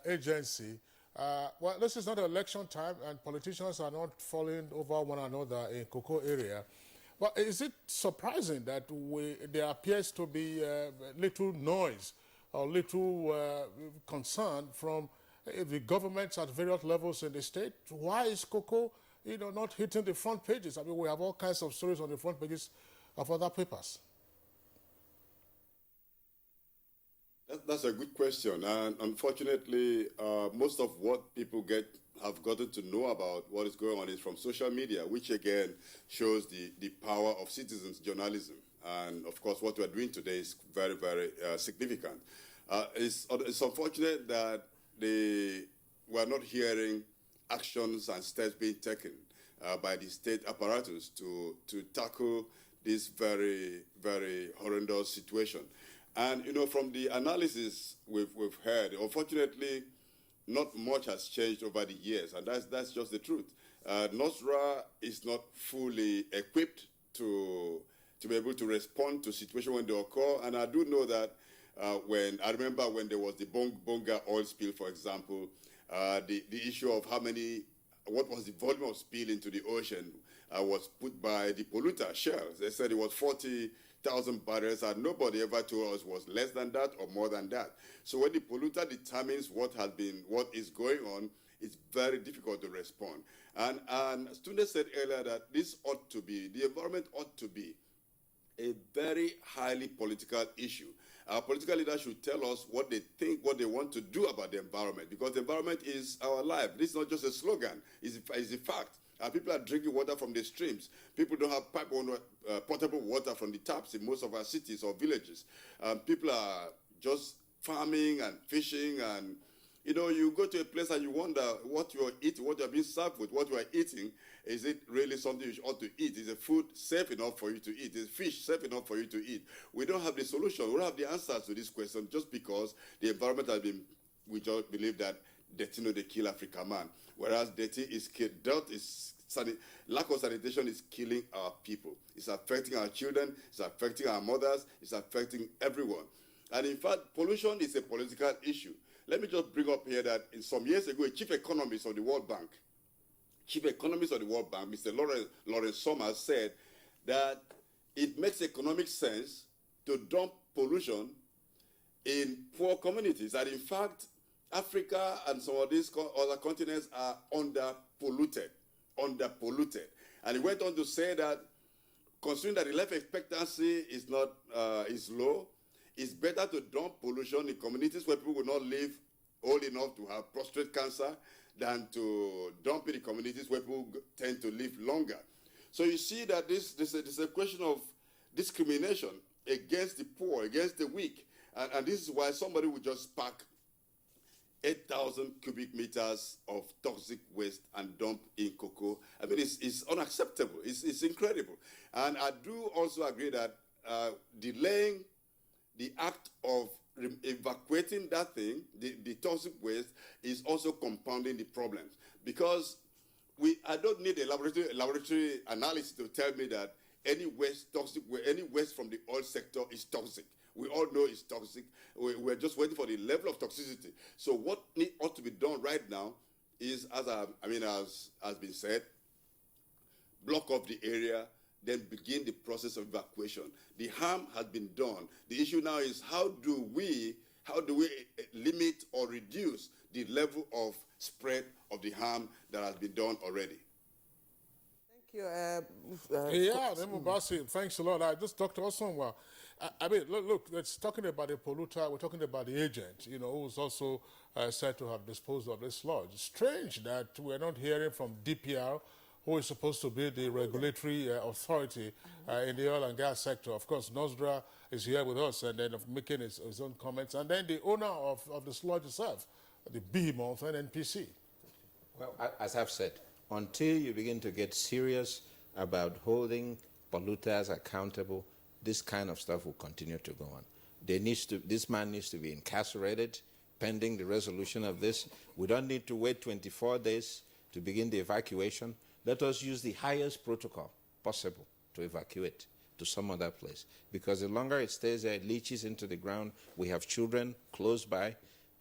agency. Well, this is not election time, and politicians are not falling over one another in Cocoa area. But is it surprising that there appears to be little noise or little concern from the governments at various levels in the state? Why is Cocoa not hitting the front pages? I mean, we have all kinds of stories on the front pages of other papers. That's a good question. And unfortunately, most of what people get have gotten to know about what is going on is from social media, which again shows the power of citizens journalism. And of course, what we are doing today is very, very significant. It's unfortunate that we are not hearing actions and steps being taken by the state apparatus to tackle this very, very horrendous situation. And, you know, from the analysis we've heard, unfortunately, not much has changed over the years, and that's just the truth. NOSRA is not fully equipped to be able to respond to situations when they occur, and I do know that I remember when there was the Bonga oil spill, for example, the issue of what was the volume of spill into the ocean was put by the polluter, Shell. They said it was 40,000 barrels, and nobody ever told us was less than that or more than that. So when the polluter determines what is going on, it's very difficult to respond. And students said earlier that the environment ought to be a very highly political issue. Our political leaders should tell us what they think, what they want to do about the environment, because the environment is our life. This is not just a slogan, it's a fact. People are drinking water from the streams. People don't have potable water from the taps in most of our cities or villages. People are just farming and fishing, and you know, you go to a place and you wonder what you are eating, what you are being served with, what you are eating. Is it really something you ought to eat? Is the food safe enough for you to eat? Is fish safe enough for you to eat? We don't have the solution. We don't have the answers to this question just because the environment has been, we just believe that dirty no they kill Africa man. Whereas dirty is killed, lack of sanitation is killing our people. It's affecting our children, it's affecting our mothers, it's affecting everyone. And in fact, pollution is a political issue. Let me just bring up here that some years ago, a chief economist of the World Bank, Mr. Lawrence Summers, said that it makes economic sense to dump pollution in poor communities. And in fact, Africa and some of these other continents are underpolluted. And he went on to say that, considering that the life expectancy is low, it's better to dump pollution in communities where people will not live old enough to have prostate cancer than to dump it in communities where people tend to live longer. So you see that this is a question of discrimination against the poor, against the weak. And this is why somebody would just pack 8,000 cubic meters of toxic waste and dump in cocoa. I mean, it's unacceptable. It's incredible. And I do also agree that delaying the act of evacuating that thing, the toxic waste, is also compounding the problems. Because I don't need a laboratory analysis to tell me that any waste from the oil sector is toxic. We all know it's toxic. We're just waiting for the level of toxicity. So what ought to be done right now is, as has been said, block off the area, then begin the process of evacuation. The harm has been done. The issue now is how do we limit or reduce the level of spread of the harm that has been done already? Thank you. Basim, thanks a lot. I just talked to us somewhere. I mean, look, it's talking about the polluter, we're talking about the agent, you know, who's also said to have disposed of this sludge. It's strange that we're not hearing from DPR, who is supposed to be the regulatory authority in the oil and gas sector. Of course, NOSRA is here with us and then making his own comments. And then the owner of the sludge itself, the behemoth NNPC. Well, as I've said, until you begin to get serious about holding polluters accountable, this kind of stuff will continue to go on. This man needs to be incarcerated pending the resolution of this. We don't need to wait 24 days to begin the evacuation. Let us use the highest protocol possible to evacuate to some other place. Because the longer it stays there, it leaches into the ground. We have children close by,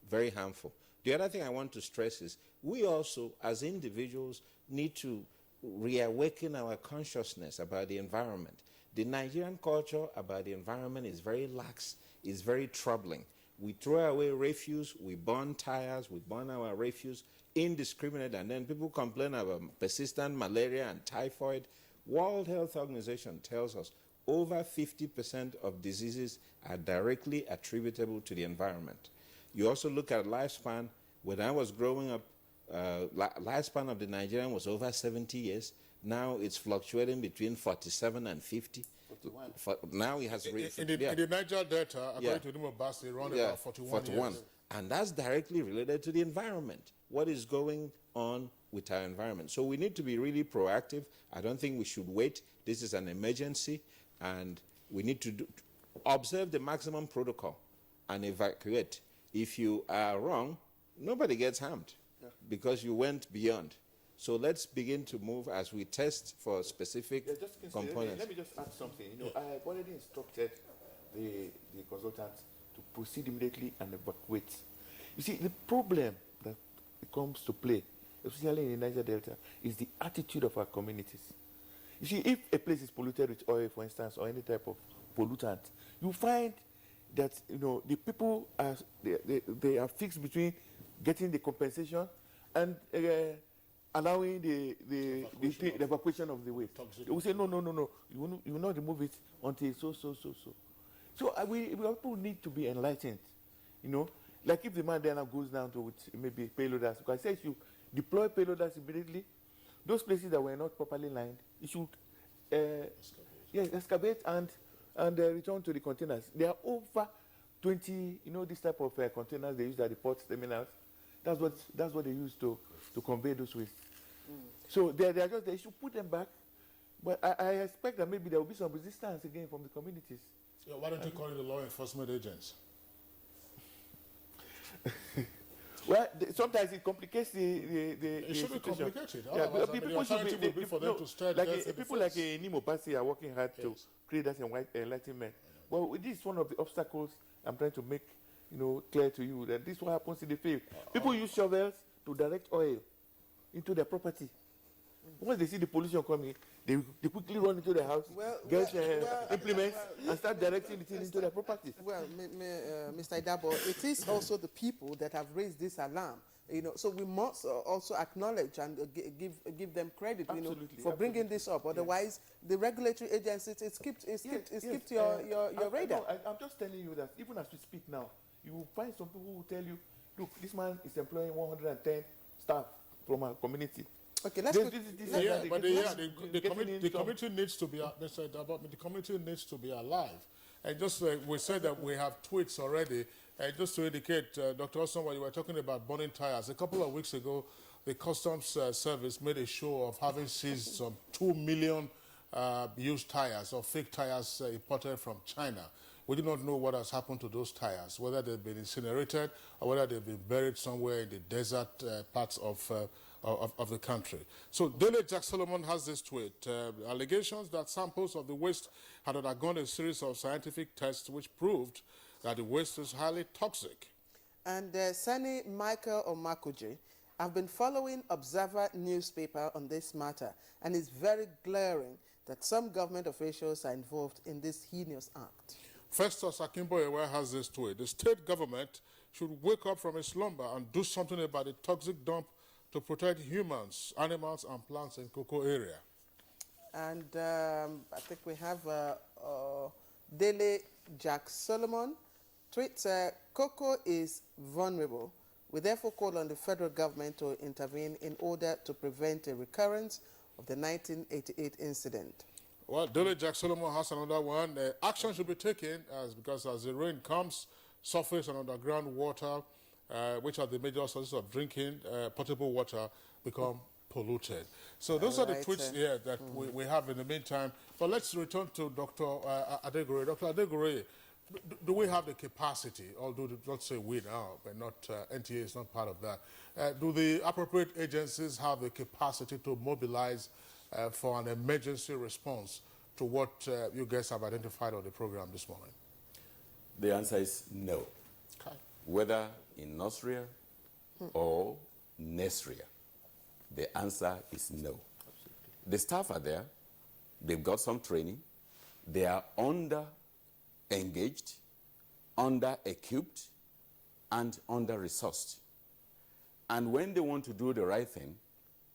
very harmful. The other thing I want to stress is we also, as individuals, need to reawaken our consciousness about the environment. The Nigerian culture about the environment is very lax, is very troubling. We throw away refuse, we burn tires, we burn our refuse indiscriminate, and then people complain about persistent malaria and typhoid. World Health Organization tells us over 50% of diseases are directly attributable to the environment. You also look at lifespan. When I was growing up, lifespan of the Nigerian was over 70 years. Now it's fluctuating between 47 and 50. 41. Now it has in the Niger Delta, according to Nimo Basi, around about 41 years. And that's directly related to the environment. What is going on with our environment? So we need to be really proactive. I don't think we should wait. This is an emergency, and we need to observe the maximum protocol and evacuate. If you are wrong, nobody gets harmed because you went beyond. So let's begin to move as we test for specific components. Let me just add something. I've already instructed the consultants to proceed immediately and evacuate. You see, the problem that comes to play, especially in the Niger Delta, is the attitude of our communities. You see, if a place is polluted with oil, for instance, or any type of pollutant, you find that the people they are fixed between getting the compensation and allowing the evacuation of the waste. They will say no, you will not remove it until so. So we people need to be enlightened, like if the man then goes down to maybe payloaders, because I say you deploy payloaders immediately. Those places that were not properly lined, you should excavate and return to the containers. There are over 20, this type of containers they use at the port terminals. That's what they use to convey those waste. So they should put them back. But I expect that maybe there will be some resistance again from the communities. Yeah, why don't you call it the law enforcement agents? Well, sometimes it complicates the It should be complicated. Yeah, Otherwise, people should be for them to start people like Nimo Basi are working hard to create that enlightenment. Well, this is one of the obstacles I'm trying to make, clear to you, that this is what happens in the field. People use shovels to direct oil into their property. Once they see the pollution coming, they quickly run into the house, get implements, and start directing it into their property. Well, Mr. Idabo, it is also the people that have raised this alarm. So we must also acknowledge and give them credit, for bringing this up. Otherwise, the regulatory agencies, it skipped your radar. I'm just telling you that even as we speak now, you will find some people who will tell you, look, this man is employing 110 staff from our community. Okay, let's the community needs to be, Mr. Idabo, the community needs to be alive. And just we said that we have tweets already. Just to indicate, Dr. Osonwa, you were talking about burning tires. A couple of weeks ago, the Customs Service made a show of having seized some 2 million used tires or fake tires imported from China. We do not know what has happened to those tires, whether they've been incinerated or whether they've been buried somewhere in the desert parts of the country. So Dele Jack Solomon has this tweet. Allegations that samples of the waste had undergone a series of scientific tests which proved that the waste is highly toxic. And Sani Michael Omakuji, I've been following Observer newspaper on this matter, and it's very glaring that some government officials are involved in this heinous act. Festus Akimboyewa has this tweet. The state government should wake up from its slumber and do something about the toxic dump to protect humans, animals, and plants in cocoa area. And I think we have Dele Jack Solomon. Tweets, cocoa is vulnerable. We therefore call on the federal government to intervene in order to prevent a recurrence of the 1988 incident. Well, Dele Jack Solomon has another one. Action should be taken because as the rain comes, surface and underground water, which are the major sources of drinking, potable water, become polluted. So those are the tweets here that we have in the meantime. But let's return to Dr. Adegore. Dr. Adegore, do we have the capacity, although not say we now, but not NTA is not part of that. Do the appropriate agencies have the capacity to mobilize for an emergency response to what you guys have identified on the program this morning? The answer is no. Okay. Whether in Nasria or Nesria, the answer is no. Absolutely. The staff are there. They've got some training. They are under-engaged, under-equipped, and under-resourced. And when they want to do the right thing,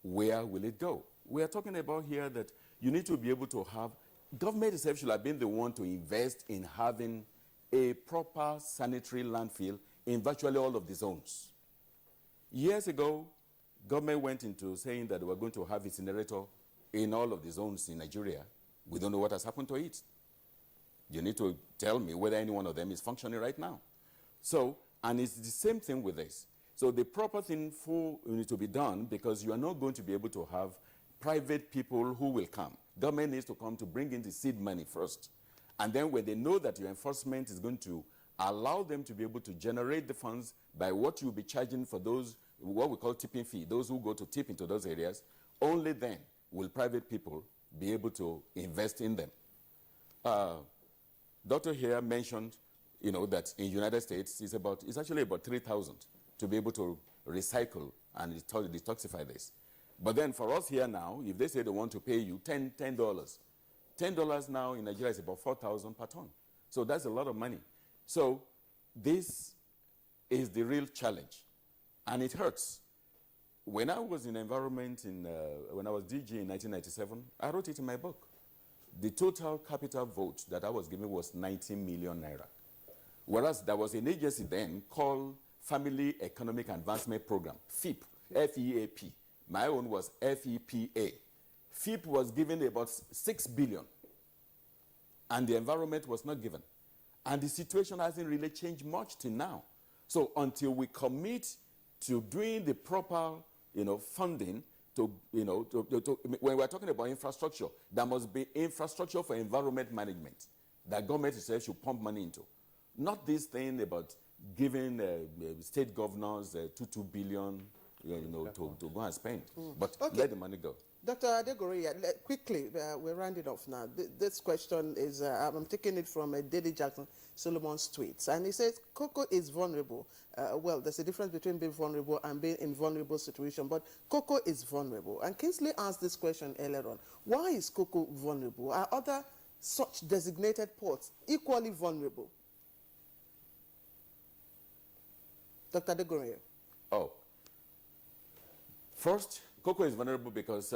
where will it go? We are talking about here that you need to be able to have, government itself should have been the one to invest in having a proper sanitary landfill in virtually all of the zones. Years ago, government went into saying that they were going to have incinerator in all of the zones in Nigeria. We don't know what has happened to it. You need to tell me whether any one of them is functioning right now. So, and it's the same thing with this. So the proper thing needs to be done, because you are not going to be able to have private people who will come. Government needs to come to bring in the seed money first. And then when they know that your enforcement is going to allow them to be able to generate the funds by what you'll be charging for those, what we call tipping fee, those who go to tip into those areas, only then will private people be able to invest in them. Doctor here mentioned, that in the United States, it's actually about 3,000 to be able to recycle and detoxify this. But then for us here now, if they say they want to pay you $10 now in Nigeria is about 4,000 per ton. So that's a lot of money. So this is the real challenge, and it hurts. When I was in environment, when I was DG in 1997, I wrote it in my book. The total capital vote that I was given was 19 million naira. Whereas there was an agency then called Family Economic Advancement Program, FEAP, F-E-A-P. My own was F-E-P-A. FEAP was given about 6 billion, and the environment was not given. And the situation hasn't really changed much till now. So until we commit to doing the proper, funding when we're talking about infrastructure, there must be infrastructure for environment management that government itself should pump money into. Not this thing about giving state governors 2 billion, to go and spend. But let the money go. Dr. Adegoriya, quickly, we're rounding off now. This question is, I'm taking it from Daily Jackson Solomon's tweets. And he says, cocoa is vulnerable. Well, there's a difference between being vulnerable and being in vulnerable situation, but cocoa is vulnerable. And Kingsley asked this question earlier on. Why is cocoa vulnerable? Are other such designated ports equally vulnerable? Dr. Adegoriya. Oh. First, cocoa is vulnerable because,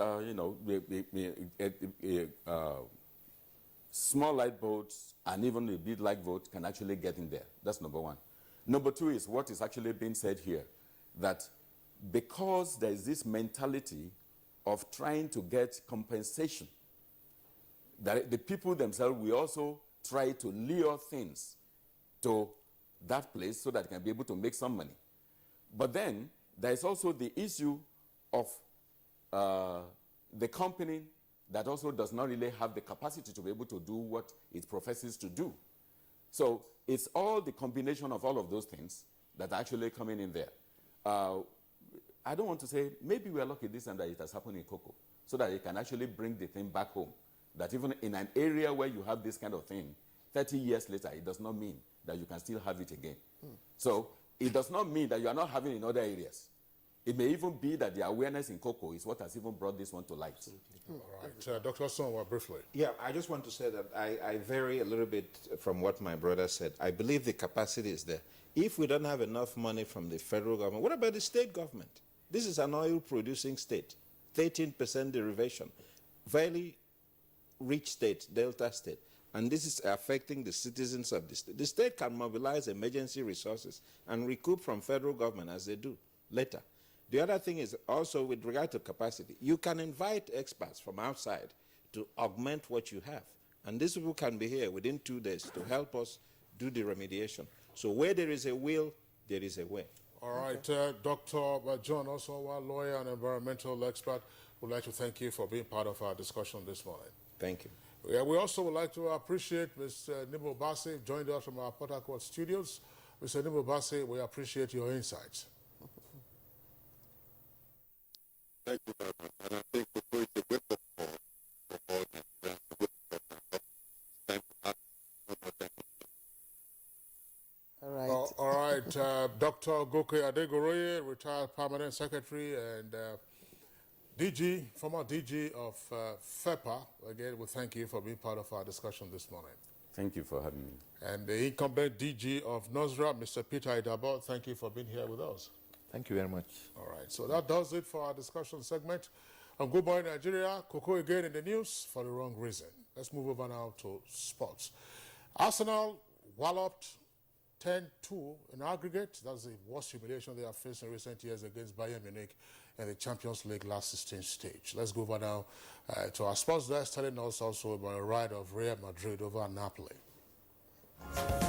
small light boats and even a big light boat can actually get in there. That's number one. Number two is what is actually being said here, that because there is this mentality of trying to get compensation, that the people themselves will also try to lure things to that place so that they can be able to make some money. But then there is also the issue of the company that also does not really have the capacity to be able to do what it professes to do. So it's all the combination of all of those things that are actually coming in there. I don't want to say, maybe we are lucky this time that it has happened in cocoa, so that it can actually bring the thing back home. That even in an area where you have this kind of thing, 30 years later, it does not mean that you can still have it again. So it does not mean that you are not having it in other areas. It may even be that the awareness in cocoa is what has even brought this one to light. All right. Dr. Sonwa, briefly. Yeah, I just want to say that I vary a little bit from what my brother said. I believe the capacity is there. If we don't have enough money from the federal government, what about the state government? This is an oil-producing state, 13% derivation, very rich state, Delta state, and this is affecting the citizens of the state. The state can mobilize emergency resources and recoup from federal government as they do later. The other thing is also with regard to capacity. You can invite experts from outside to augment what you have. And these people can be here within 2 days to help us do the remediation. So where there is a will, there is a way. All right. Dr. John Osowa, lawyer and environmental expert, would like to thank you for being part of our discussion this morning. Thank you. Yeah, we also would like to appreciate Ms. Nibo Bassey, joined us from our Port Harcourt studios. Mr. Nibo Bassey, we appreciate your insights. Thank you very much. And I think before it's a wake-up call for all Nigerians, a wake-up call, it's time to ask one more time. All right. All right. Dr. Goke Adegoroye, retired permanent secretary and former DG of FEPA. Again, we thank you for being part of our discussion this morning. Thank you for having me. And the incumbent DG of NOSRA, Mr. Peter Idabo, thank you for being here with us. Thank you very much. All right, so that does it for our discussion segment. On Good Morning Nigeria, cocoa again in the news for the wrong reason. Let's move over now to sports. Arsenal walloped 10-2 in aggregate. That's the worst humiliation they have faced in recent years against Bayern Munich in the Champions League last 16th stage. Let's go over now to our sports desk, telling us also about a ride of Real Madrid over Napoli.